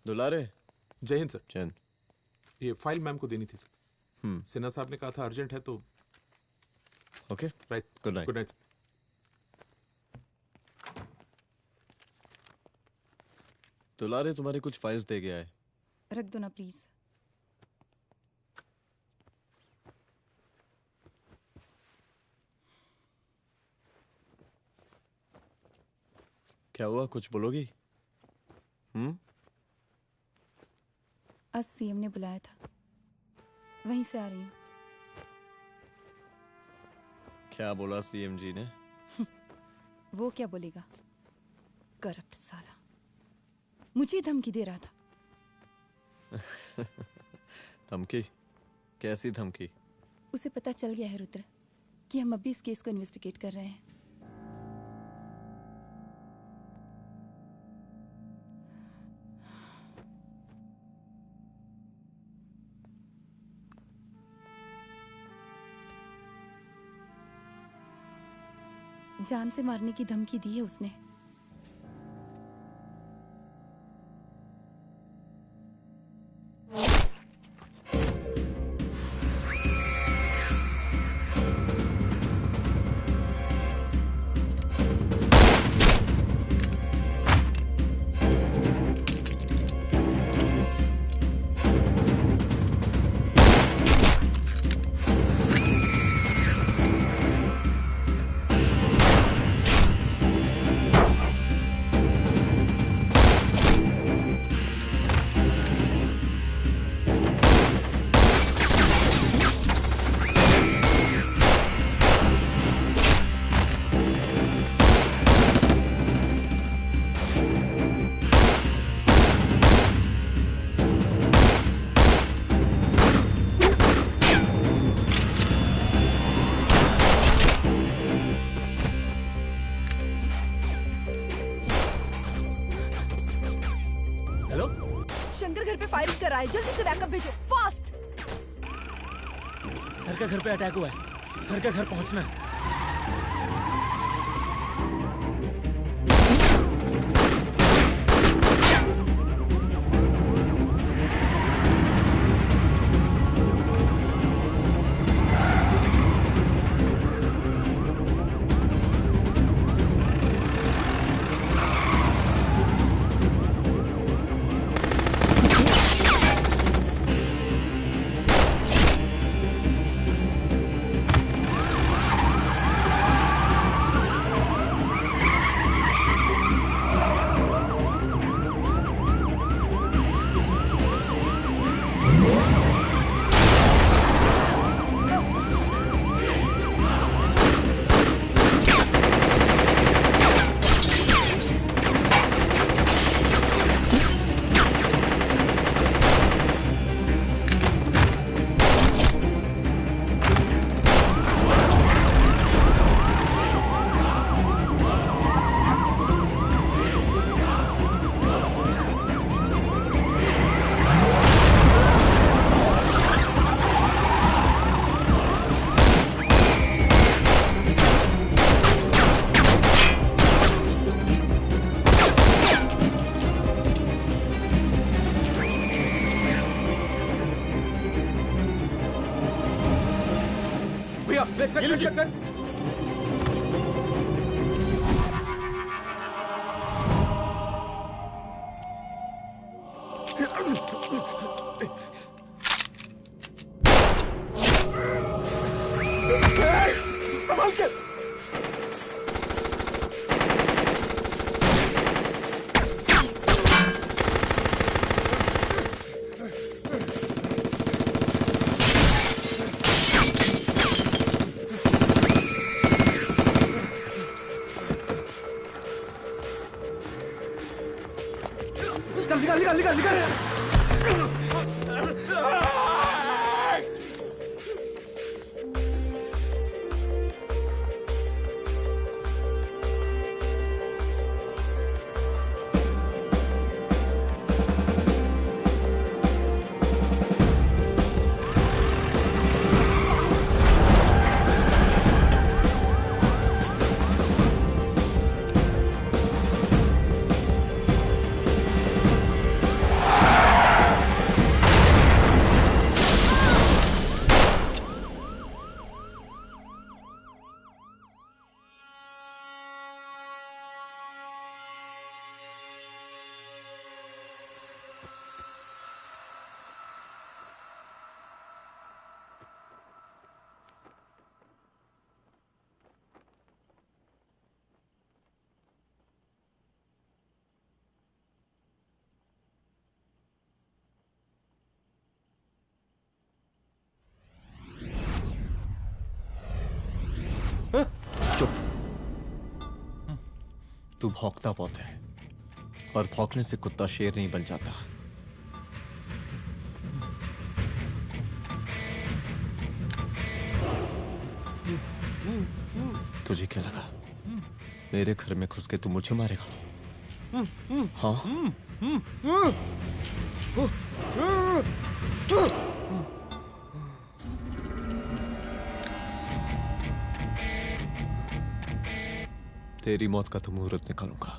दुलारे। जय हिंद सर। जय हिंद। ये फाइल मैम को देनी थी सर। सिन्हा साहब ने कहा था अर्जेंट है तो। Okay right. Good night. Good night. दुलारे तुम्हारी कुछ फाइल्स दे गया है। रख दो ना प्लीज। क्या हुआ, कुछ बोलोगी? आज सीएम ने बुलाया था, वहीं से आ रही हूँ। क्या बोला सीएम जी ने? वो क्या बोलेगा, करप्ट साला, मुझे धमकी दे रहा था। धमकी? कैसी धमकी? उसे पता चल गया है रुद्र कि हम अभी इस केस को इन्वेस्टिगेट कर रहे हैं। जान से मारने की धमकी दी है उसने। जल्दी से बैकअप भेजो, फास्ट। सर के घर पे अटैक हुआ है, सर के घर पहुंचना है। चुप। तू भौंकता बहुत है, और भौंकने से कुत्ता शेर नहीं बन जाता। तुझे क्या लगा मेरे घर में घुस के तू मुझे मारेगा? हाँ? तेरी मौत का तो मुहूर्त निकालूंगा।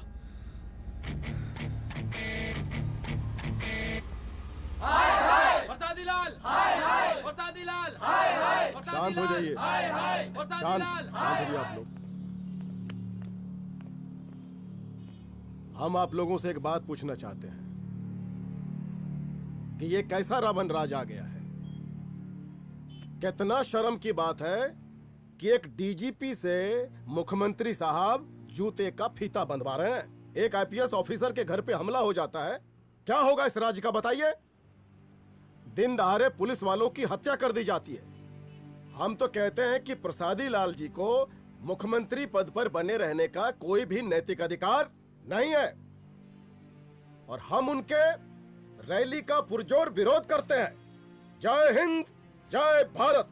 शांत हो जाइए, शांत हो जाइए आप लोग। हम आप लोगों से एक बात पूछना चाहते हैं कि ये कैसा रावण राज आ गया है। कितना शर्म की बात है कि एक डीजीपी से मुख्यमंत्री साहब जूते का फीता बंधवा रहे हैं। एक आईपीएस ऑफिसर के घर पे हमला हो जाता है, क्या होगा इस राज्य का बताइए? दिन दहाड़े पुलिस वालों की हत्या कर दी जाती है। हम तो कहते हैं कि प्रसादी लाल जी को मुख्यमंत्री पद पर बने रहने का कोई भी नैतिक अधिकार नहीं है, और हम उनके रैली का पुरजोर विरोध करते हैं। जय हिंद, जय भारत।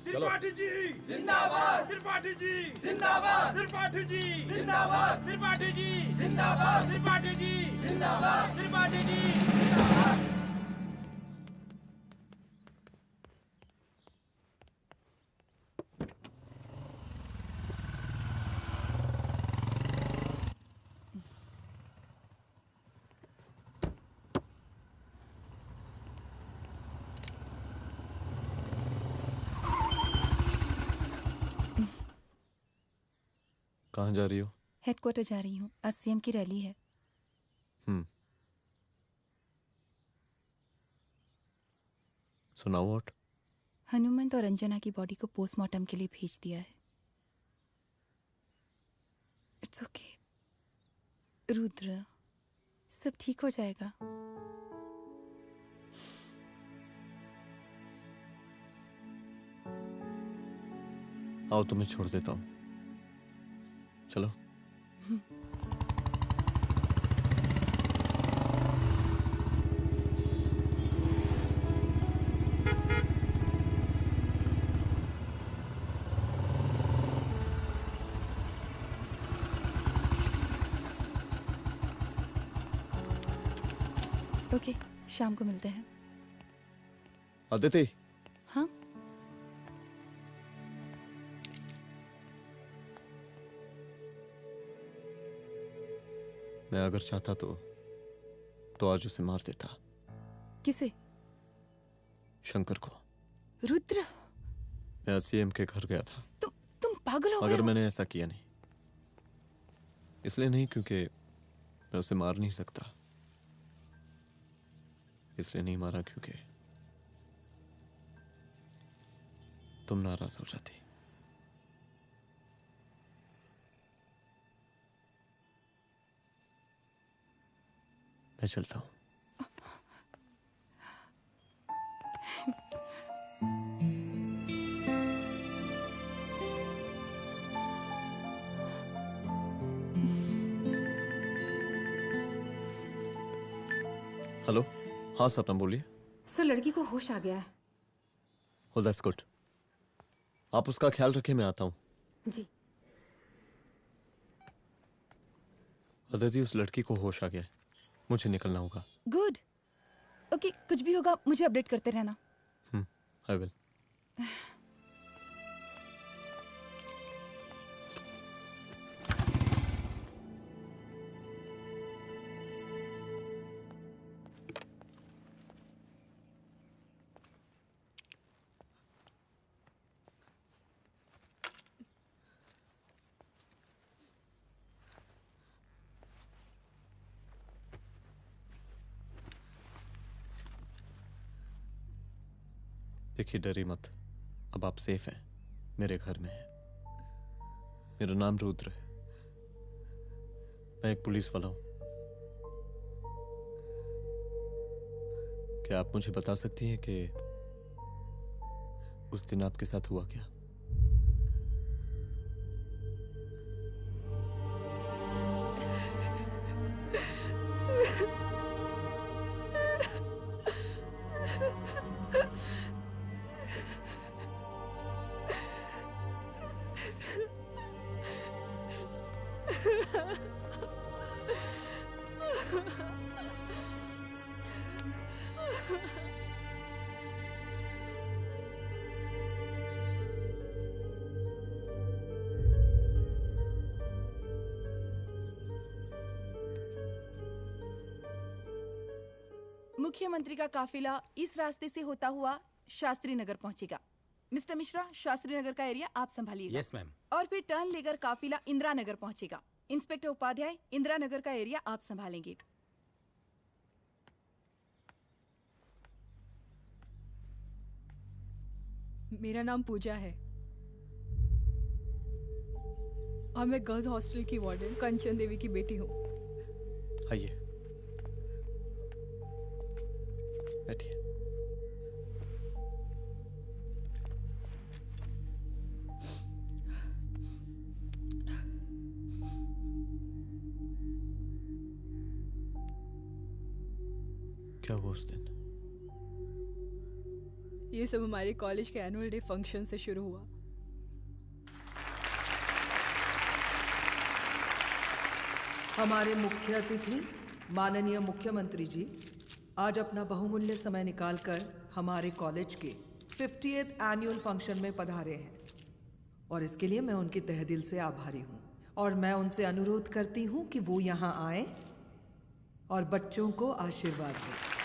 त्रिपाठी जी जिंदाबाद, त्रिपाठी जी जिंदाबाद, त्रिपाठी जी जिंदाबाद, त्रिपाठी जी जिंदाबाद, त्रिपाठी जी जिंदाबाद, त्रिपाठी जी जिंदाबाद। कहाँ जा रही हो? हेडक्वार्टर जा रही हूँ, आज सीएम की रैली है। So now what? हनुमंत और अंजना की बॉडी को पोस्टमार्टम के लिए भेज दिया है। इट्स ओके रुद्र, सब ठीक हो जाएगा। आओ तुम्हें छोड़ देता हूँ, चलो। ओके, शाम को मिलते हैं। अदिति। हाँ? मैं अगर चाहता तो आज उसे मार देता। किसे? शंकर को। रुद्र, मैं सीएम के घर गया था। तुम पागल हो गए मगर हो? मैंने ऐसा किया नहीं, इसलिए नहीं क्योंकि मैं उसे मार नहीं सकता, इसलिए नहीं मारा क्योंकि तुम नाराज हो जाती। मैं चलता हूं। हेलो, हाँ सपना बोलिए। सर, लड़की को होश आ गया है। Oh, that's good. आप उसका ख्याल रखें, मैं आता हूँ। जी। अदिति, उस लड़की को होश आ गया है, मुझे निकलना होगा। गुड। ओके, कुछ भी होगा मुझे अपडेट करते रहना। I will. देखिए, डरी मत, अब आप सेफ हैं, मेरे घर में हैं। मेरा नाम रुद्र है, मैं एक पुलिस वाला हूं। क्या आप मुझे बता सकती हैं कि उस दिन आपके साथ हुआ क्या? मुख्यमंत्री का काफिला इस रास्ते से होता हुआ शास्त्री नगर पहुंचेगा। मिस्टर मिश्रा, शास्त्री नगर का एरिया आप संभालिएगा। Yes ma'am. और फिर टर्न लेकर काफिला इंदिरा नगर पहुंचेगा। इंस्पेक्टर उपाध्याय, इंदिरा नगर का एरिया आप संभालेंगे। मेरा नाम पूजा है और मैं गर्ल्स हॉस्टल की वार्डन कंचन देवी की बेटी हूँ। आइए, बैठिए। क्या हुआ उस दिन? ये सब हमारे कॉलेज के एनुअल डे फंक्शन से शुरू हुआ। हमारे मुख्य अतिथि माननीय मुख्यमंत्री जी आज अपना बहुमूल्य समय निकालकर हमारे कॉलेज के 50th एनुअल फंक्शन में पधारे हैं और इसके लिए मैं उनके तहे दिल से आभारी हूँ और मैं उनसे अनुरोध करती हूँ कि वो यहाँ आएं और बच्चों को आशीर्वाद दें।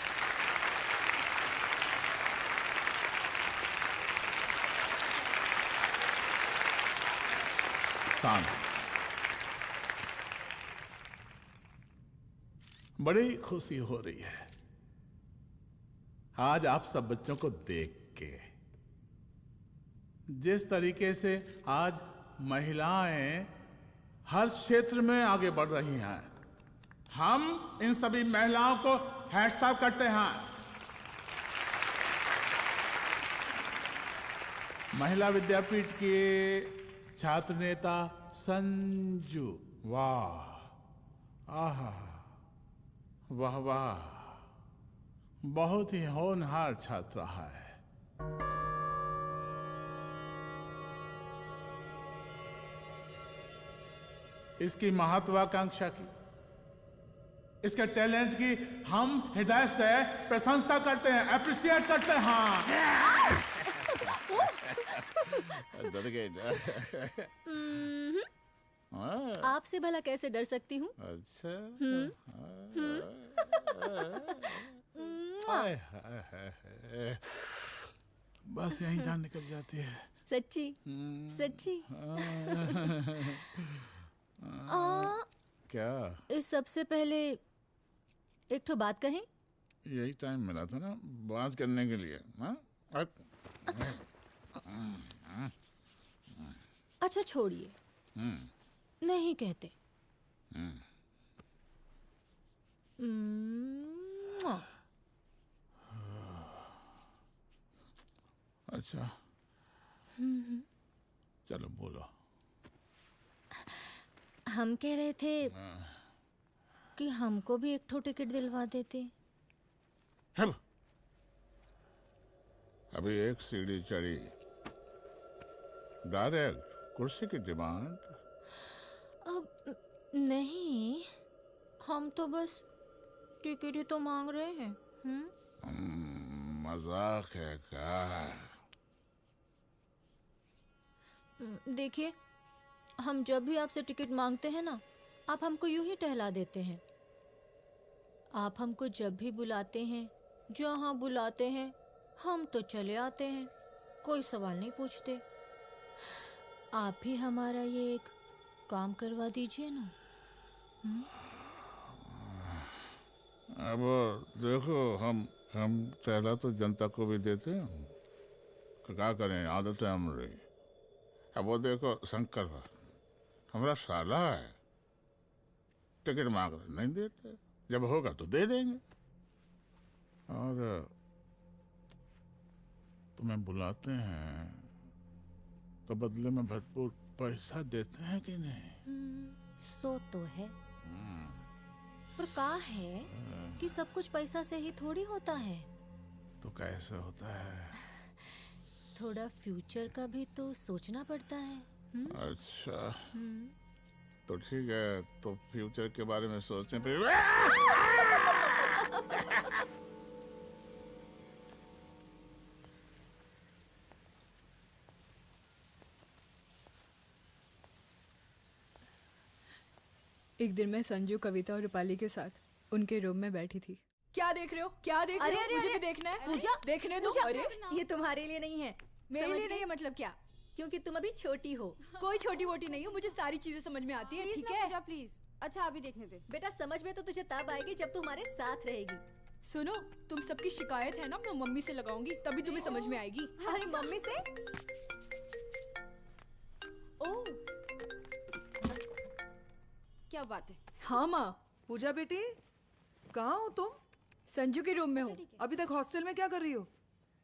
बड़ी खुशी हो रही है आज आप सब बच्चों को देख के। जिस तरीके से आज महिलाएं हर क्षेत्र में आगे बढ़ रही हैं, हम इन सभी महिलाओं को हैट्स ऑफ करते हैं। महिला विद्यापीठ के छात्र नेता संजू, वाह, आहा, वाह वाह, बहुत ही होनहार छात्र है। इसकी महत्वाकांक्षा की, इसके टैलेंट की हम हृदय से प्रशंसा करते हैं, अप्रिशिएट करते हैं। आपसे भला कैसे डर सकती हूँ? अच्छा। बस यही जान निकल जाती है। सच्ची सच्ची। क्या? इस सबसे पहले एक ठो बात कहें? यही टाइम मिला था ना बात करने के लिए। अच्छा छोड़िए, नहीं कहते। अच्छा चलो बोलो। हम कह रहे थे कि हमको भी एक ठो टिकट दिलवा देते। अभी एक सीढ़ी चढ़ी, डायरेक्ट कुर्सी की डिमांड। अब नहीं, हम तो बस टिकट ही तो मांग रहे हैं। मजाक है क्या? देखिए, हम जब भी आपसे टिकट मांगते हैं ना, आप हमको यूं ही टहला देते हैं। आप हमको जब भी बुलाते हैं, जहाँ बुलाते हैं, हम तो चले आते हैं, कोई सवाल नहीं पूछते। आप भी हमारा ये एक काम करवा दीजिए ना। अब देखो, हम टहला तो जनता को भी देते हैं, क्या करें, आदत है हमारी। अब वो देखो शंकर हमारा साला है, टिकट मांग रहे नहीं देते, जब होगा तो दे देंगे। और तुम्हें बुलाते हैं तो बदले में भरपूर पैसा देते हैं कि नहीं? सो तो है, पर का है कि सब कुछ पैसा से ही थोड़ी होता है। तो कैसे होता है? थोड़ा फ्यूचर का भी तो सोचना पड़ता है। अच्छा, तो ठीक है, तो फ्यूचर के बारे में सोचने पे एक दिन मैं संजू, कविता और रूपाली के साथ उनके रूम में बैठी थी। क्या देख रहे हो? क्या देख रहे हो? मुझे भी देखना है। पूजा, देखने दो। पूजा, अरे ये तुम्हारे लिए नहीं है। मेरे समझ लिए नहीं गई? है मतलब क्या? क्योंकि तुम अभी छोटी हो। कोई छोटी वोटी नहीं हूँ, मुझे सारी चीजें समझ में आती है। ठीक है पूजा प्लीज। अच्छा अभी देखने दे। बेटा समझ में तो तुझे तब आएगी जब तू हमारे साथ रहेगी। सुनो, तुम सबकी शिकायत है ना, मैं मम्मी से लगाऊंगी, तभी तुम्हें समझ में आएगी। अरे मम्मी से? ओह, क्या बात है? हाँ माँ। पूजा बेटी, कहाँ हो तुम? संजू के रूम में हूँ। अभी तक हॉस्टल में क्या कर रही हो?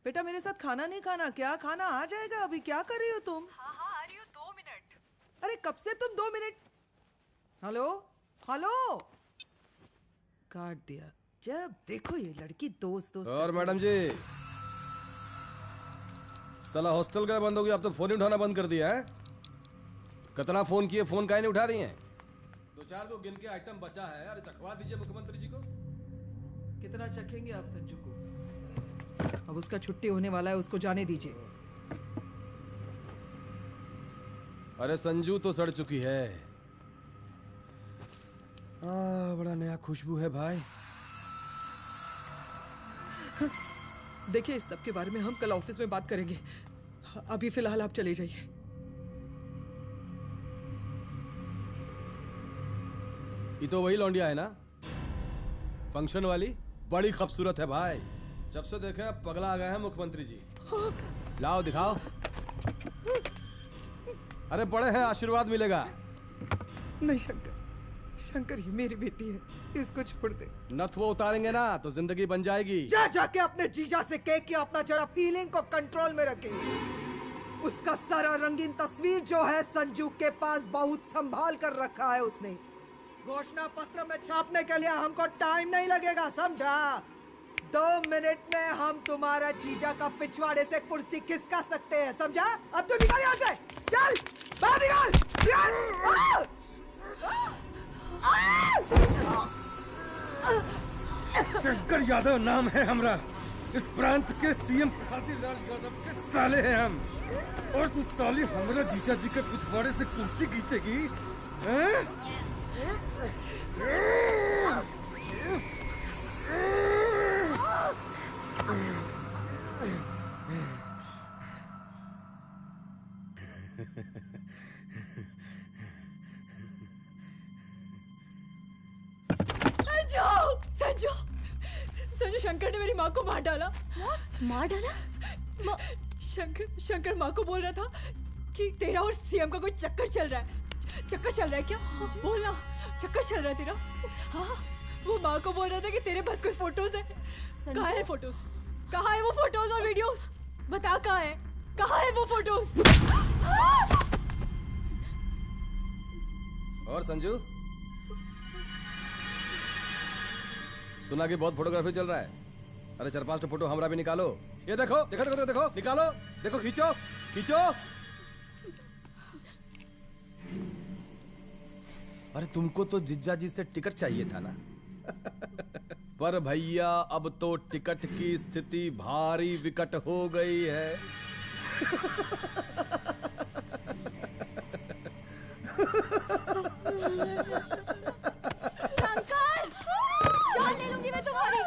बेटा मेरे साथ खाना नहीं खाना क्या? खाना आ जाएगा, अभी क्या कर रही हो तुम? हाँ हाँ आ रही हो, 2 मिनट। अरे कब से तुम 2 मिनट? हेलो हेलो, काट दिया। जब देखो ये लड़की दोस्त दोस्त। और मैडम जी, साला हॉस्टल का बंद हो गया, आप तो फोन ही उठाना बंद कर दिया है। कितना फोन किए, फोन काहे नहीं उठा रही हैं? 2-4 को गिन के आइटम बचा है, अरे चखवा दीजिए मुख्यमंत्री जी को। कितना चखेंगे आप संजू को? अब उसका छुट्टी होने वाला है, उसको जाने दीजिए। अरे संजू तो सड़ चुकी है। बड़ा नया खुशबू है भाई। देखिए इस सब के बारे में हम कल ऑफिस में बात करेंगे, अभी फिलहाल आप चले जाइए। ये तो वही लौंडिया है ना, फंक्शन वाली? बड़ी खूबसूरत है भाई, जब से देखे पगला आ गए हैं मुख्यमंत्री जी। लाओ दिखाओ। अरे बड़े हैं, आशीर्वाद मिलेगा। नहीं शंकर, शंकर ये मेरी बेटी है, इसको छोड़ दे। नथ वो उतारेंगे ना तो जिंदगी बन जाएगी। जा जाके अपने जीजा से कह के अपना जरा फीलिंग को कंट्रोल में रखे। उसका सारा रंगीन तस्वीर जो है संजू के पास बहुत संभाल कर रखा है उसने। घोषणा पत्र में छापने के लिए हमको टाइम नहीं लगेगा, समझा? 2 मिनट में हम तुम्हारा जीजा का पिछवाड़े से कुर्सी खिसका सकते हैं, समझा? अब तो निकल यहाँ से, चल बाहर निकल, निकल! शंकर यादव नाम है हमरा, इस प्रांत के सीएम प्रसादी लाल यादव के साले हैं हम, और तू साली हमरा जीजा जी के पिछवाड़े से कुर्सी खींचेगी? संजू, संजू शंकर ने मेरी माँ को मार डाला। मार डाला? शंकर माँ को बोल रहा था कि तेरा और सीएम का कोई चक्कर चल रहा है। चक्कर चल रहा है क्या? बोलना, चक्कर चल रहा है तेरा? हाँ, वो माँ को बोल रहा था कि तेरे पास कोई फोटोज है। कहाँ है फोटोज? कहाँ है वो फोटोज और वीडियोस? बता कहाँ है? कहाँ है वो फोटोज? और संजू, सुना कि बहुत फोटोग्राफी चल रहा है। अरे 4-5 फोटो हमरा भी निकालो। ये देखो देखो देखो देखो, निकालो, देखो, खींचो खींचो। अरे तुमको तो जिज्जा जी से टिकट चाहिए था ना। पर भैया अब तो टिकट की स्थिति भारी विकट हो गई है। शंकर, जान ले लूंगी मैं तुम्हारी।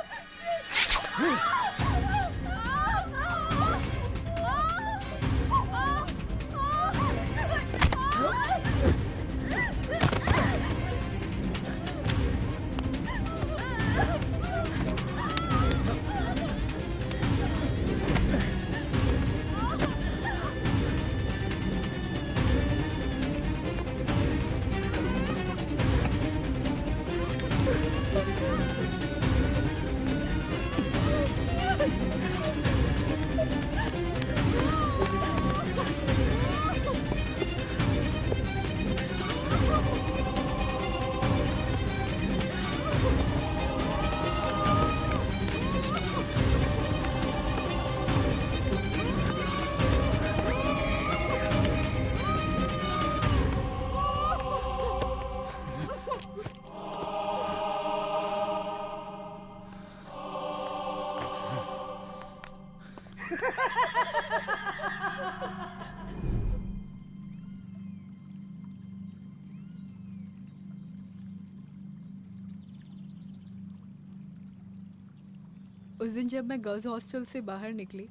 उस दिन जब मैं गर्ल्स हॉस्टल से बाहर निकली,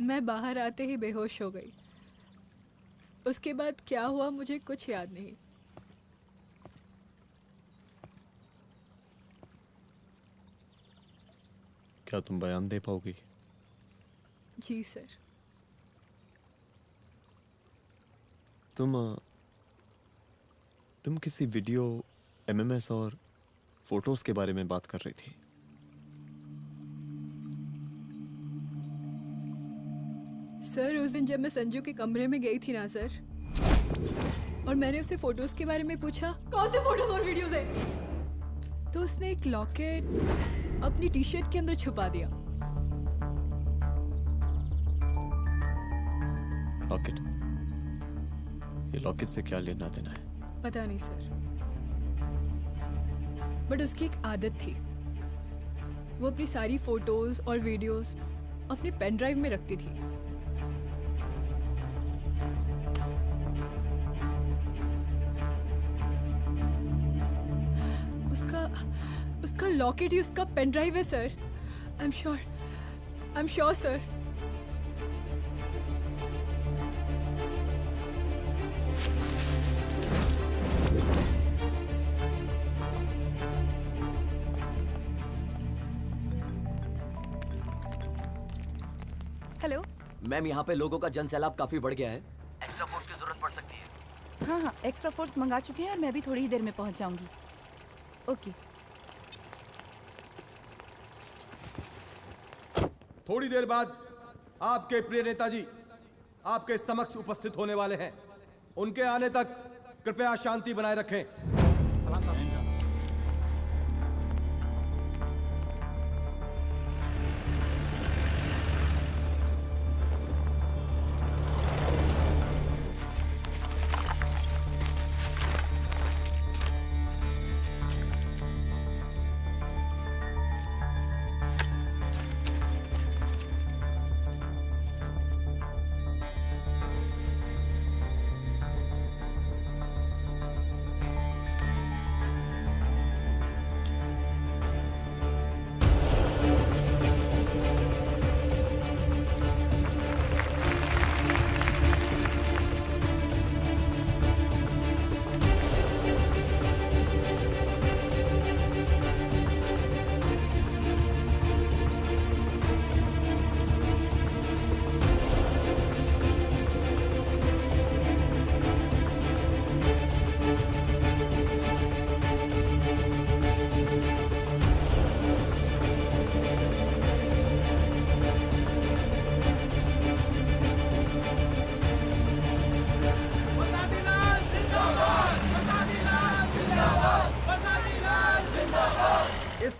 मैं बाहर आते ही बेहोश हो गई। उसके बाद क्या हुआ मुझे कुछ याद नहीं। क्या तुम बयान दे पाओगी? जी सर। तुम किसी वीडियो, एमएमएस और फोटोज के बारे में बात कर रही थी। सर उस दिन जब मैं संजू के कमरे में गई थी ना सर, और मैंने उससे फोटोज के बारे में पूछा कौन से फोटोज और वीडियोज है, तो उसने एक लॉकेट अपनी टी शर्ट के अंदर छुपा दिया। लॉकेट? ये लॉकेट से क्या लेना देना है? पता नहीं सर, बट उसकी एक आदत थी, वो अपनी सारी फोटोज और वीडियोज अपने पेन ड्राइव में रखती थी। उसका लॉकेट ही उसका पेन ड्राइव है sir. I am sure sir. Hello ma'am, यहाँ पे लोगों का जन सैलाब काफी बढ़ गया है। एक्स्ट्रा फोर्स की जरूरत पड़ सकती है। हाँ, एक्स्ट्रा फोर्स मंगा चुके हैं और मैं भी थोड़ी ही देर में पहुंच जाऊंगी। ओके। थोड़ी देर बाद आपके प्रिय नेताजी आपके समक्ष उपस्थित होने वाले हैं। उनके आने तक कृपया शांति बनाए रखें।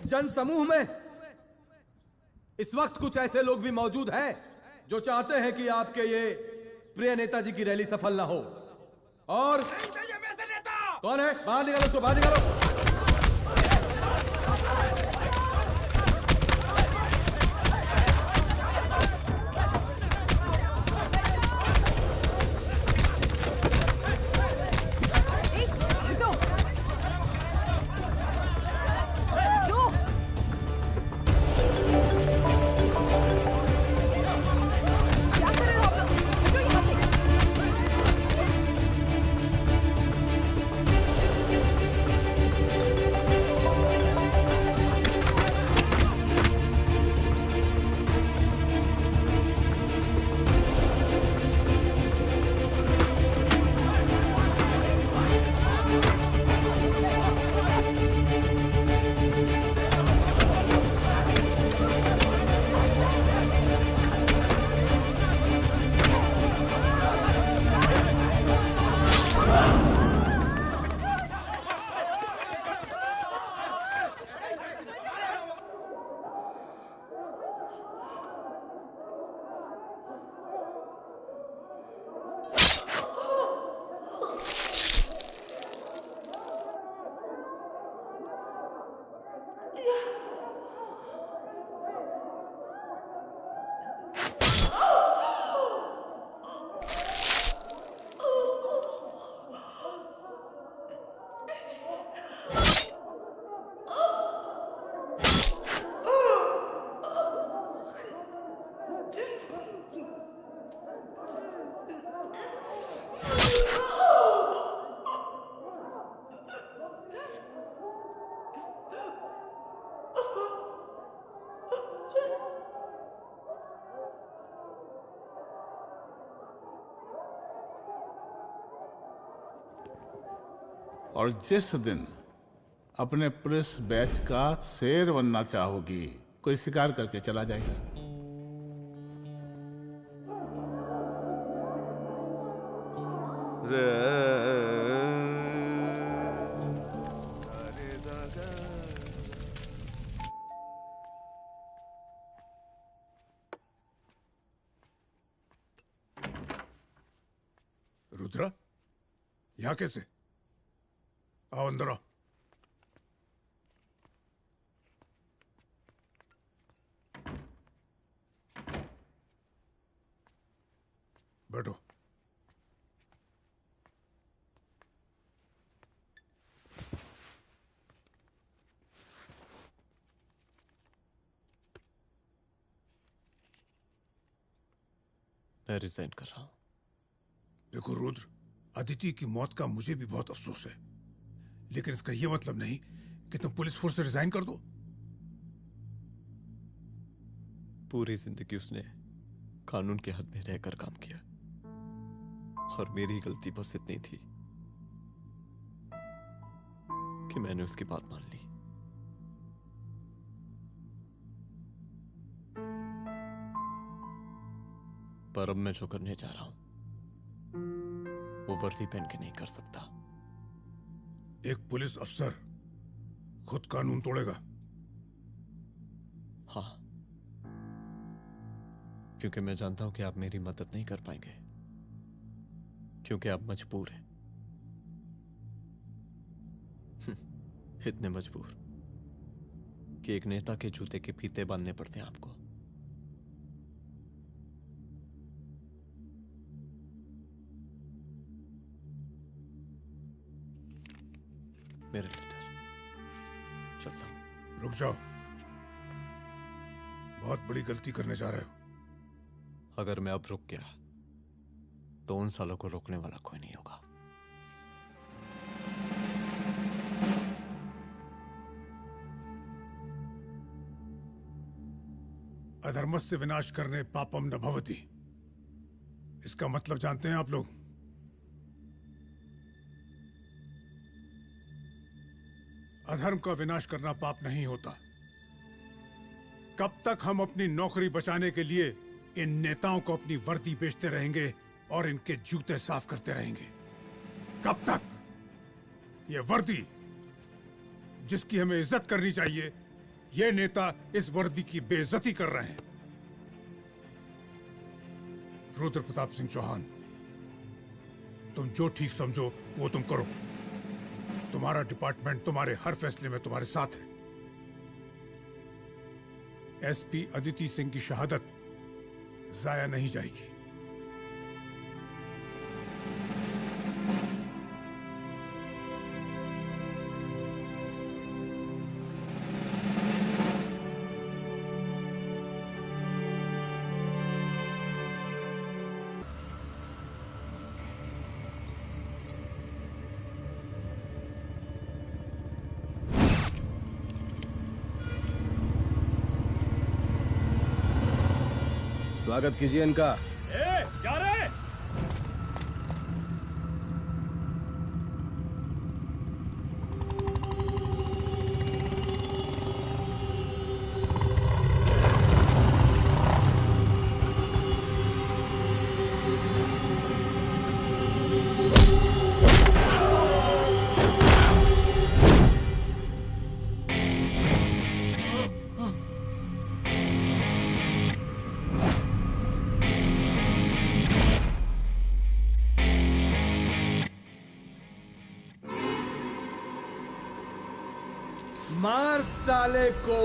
जन समूह में इस वक्त कुछ ऐसे लोग भी मौजूद हैं जो चाहते हैं कि आपके ये प्रिय नेताजी की रैली सफल ना हो। और कौन है? बाहर निकालो उसको, बाहर निकालो। और जिस दिन अपने पुलिस बैच का शेर बनना चाहोगी, कोई शिकार करके चला जाएगा। रुद्रा, यहाँ कैसे? आओ अंदर आओ। बैठो। मैं रिजाइन कर रहा हूं। देखो रुद्र, अदिति की मौत का मुझे भी बहुत अफसोस है, लेकिन इसका यह मतलब नहीं कि तुम पुलिस फोर्स से रिजाइन कर दो। पूरी जिंदगी उसने कानून के हद में रहकर काम किया और मेरी गलती बस इतनी थी कि मैंने उसकी बात मान ली। पर अब मैं जो करने जा रहा हूं वो वर्दी पहन के नहीं कर सकता। एक पुलिस अफसर खुद कानून तोड़ेगा? हाँ, क्योंकि मैं जानता हूं कि आप मेरी मदद नहीं कर पाएंगे, क्योंकि आप मजबूर हैं। इतने मजबूर कि एक नेता के जूते के फीते बांधने पड़ते हैं आपको। मेरे लीडर, चलता हूं। रुक जाओ, बहुत बड़ी गलती करने जा रहे हो। अगर मैं अब रुक गया तो उन सालों को रोकने वाला कोई नहीं होगा। अधर्मस्य विनाश करने पापम न भवति, इसका मतलब जानते हैं आप लोग? अधर्म का विनाश करना पाप नहीं होता। कब तक हम अपनी नौकरी बचाने के लिए इन नेताओं को अपनी वर्दी बेचते रहेंगे और इनके जूते साफ करते रहेंगे? कब तक? ये वर्दी जिसकी हमें इज्जत करनी चाहिए, ये नेता इस वर्दी की बेइज्जती कर रहे हैं। रुद्र प्रताप सिंह चौहान, तुम जो ठीक समझो वो तुम करो। तुम्हारा डिपार्टमेंट तुम्हारे हर फैसले में तुम्हारे साथ है। एसपी अदिति सिंह की शहादत जाया नहीं जाएगी। स्वागत कीजिए इनका। जा रहे। मार साले को।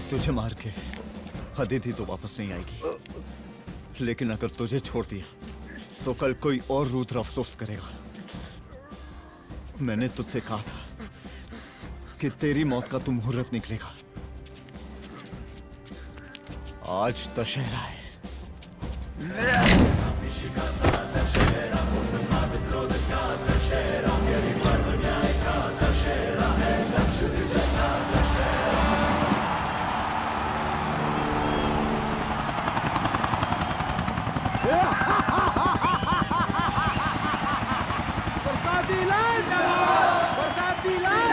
तुझे मार के अदिति तो वापस नहीं आएगी, लेकिन अगर तुझे छोड़ दिया तो कल कोई और रुद्र अफसोस करेगा। मैंने तुझसे कहा था कि तेरी मौत का तू मुहूर्त निकलेगा। आज दशहरा है। बरसाती लाल बरसाती लाल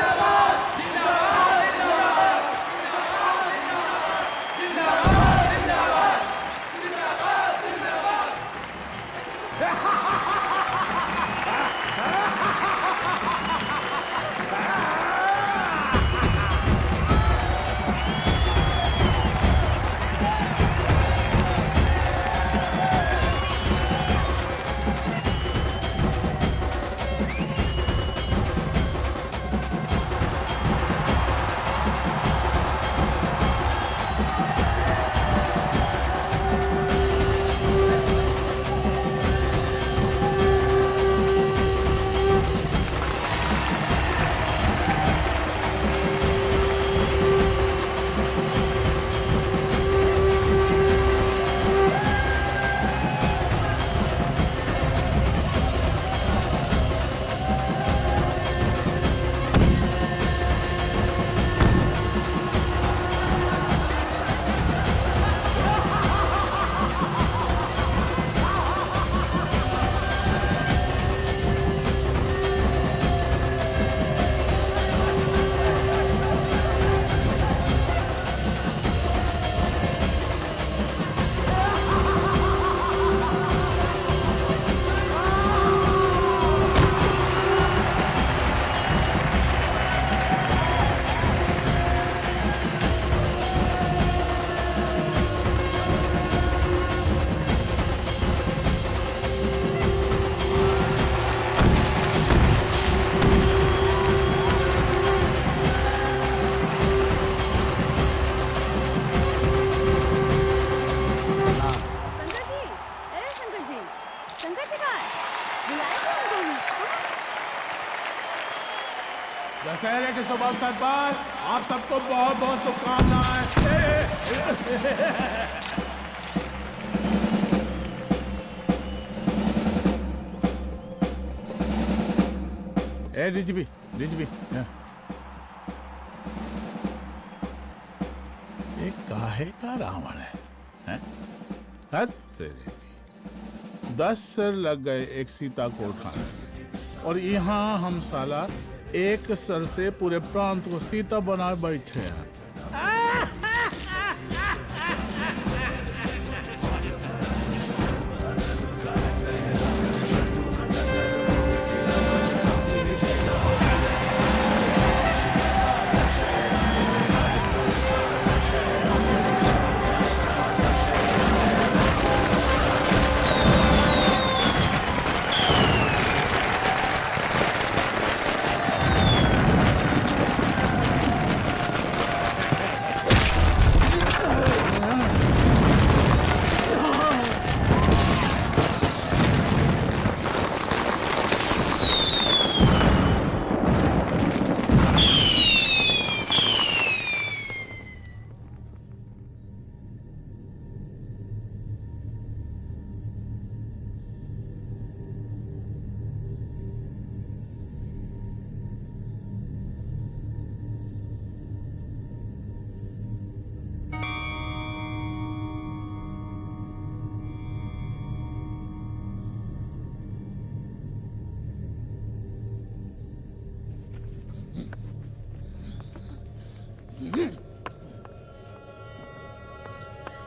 दशहरे के शुभ अवसर पर आप सबको बहुत बहुत शुभकामनाएं। ए डीजीपी डीजीपी एक काहे का रावण है, हैं? हद तेरे की। 10 सर लग गए एक सीता को उठाने में। और यहाँ हम साला एक सर से पूरे प्रांत को सीता बनाए बैठे हैं।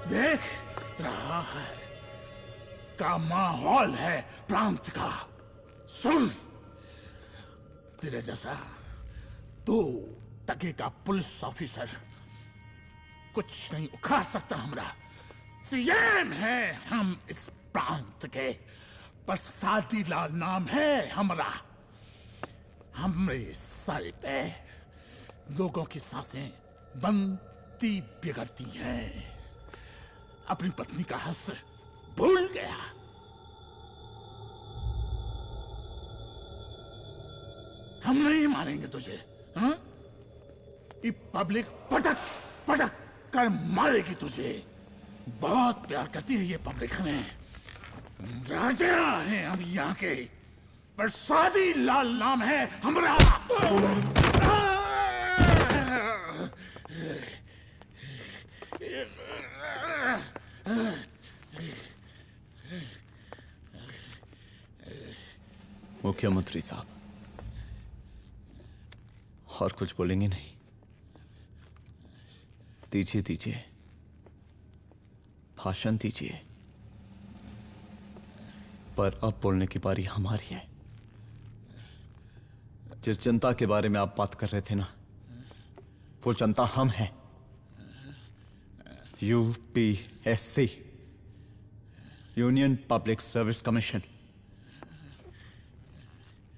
देख रहा है का माहौल है प्रांत का। सुन, तेरे जैसा तू टके का पुलिस ऑफिसर कुछ नहीं उखाड़ सकता। हमरा सीएम है हम इस प्रांत के, प्रसादी लाल नाम है हमरा। हमरे सर पे लोगों की सांसें बनती बिगड़ती हैं। अपनी पत्नी का हस भूल गया। हम नहीं मारेंगे तुझे, हाँ? ये पब्लिक पटक पटक कर मारेगी तुझे। बहुत प्यार करती है ये पब्लिक हमें। राजा हैं हम यहाँ के, प्रसादी लाल नाम है हमारा। मुख्यमंत्री साहब, और कुछ बोलेंगे नहीं? दीजिए दीजिए, भाषण दीजिए। पर अब बोलने की बारी हमारी है। जिस जनता के बारे में आप बात कर रहे थे ना, वो जनता हम हैं। UPSC, union public service commission.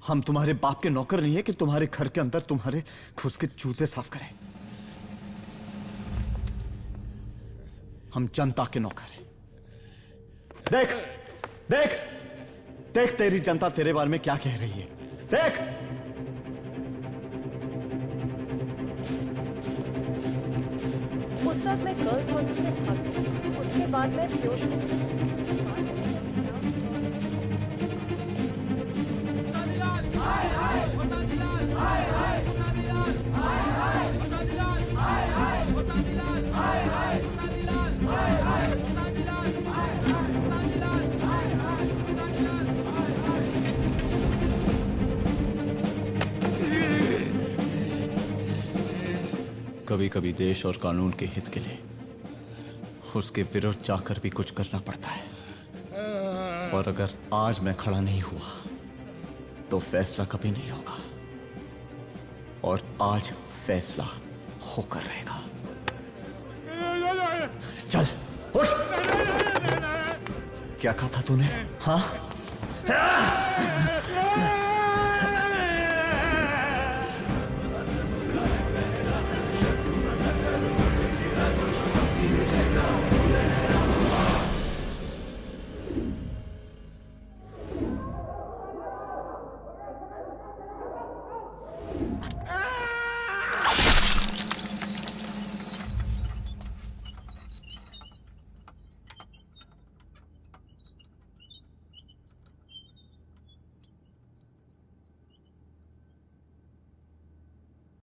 हम तुम्हारे बाप के नौकर नहीं है कि तुम्हारे घर के अंदर तुम्हारे घुस के जूते साफ करें। हम जनता के नौकर हैं। देख देख देख, तेरी जनता तेरे बारे में क्या कह रही है। देख, उस वक्त मैं गर्ल्स हॉस्टल में भागी, उसके बाद मैं कभी कभी देश और कानून के हित के लिए उसके विरुद्ध जाकर भी कुछ करना पड़ता है। और अगर आज मैं खड़ा नहीं हुआ तो फैसला कभी नहीं होगा, और आज फैसला होकर रहेगा। चल उठ। क्या कहा था तूने? हाँ, Check out.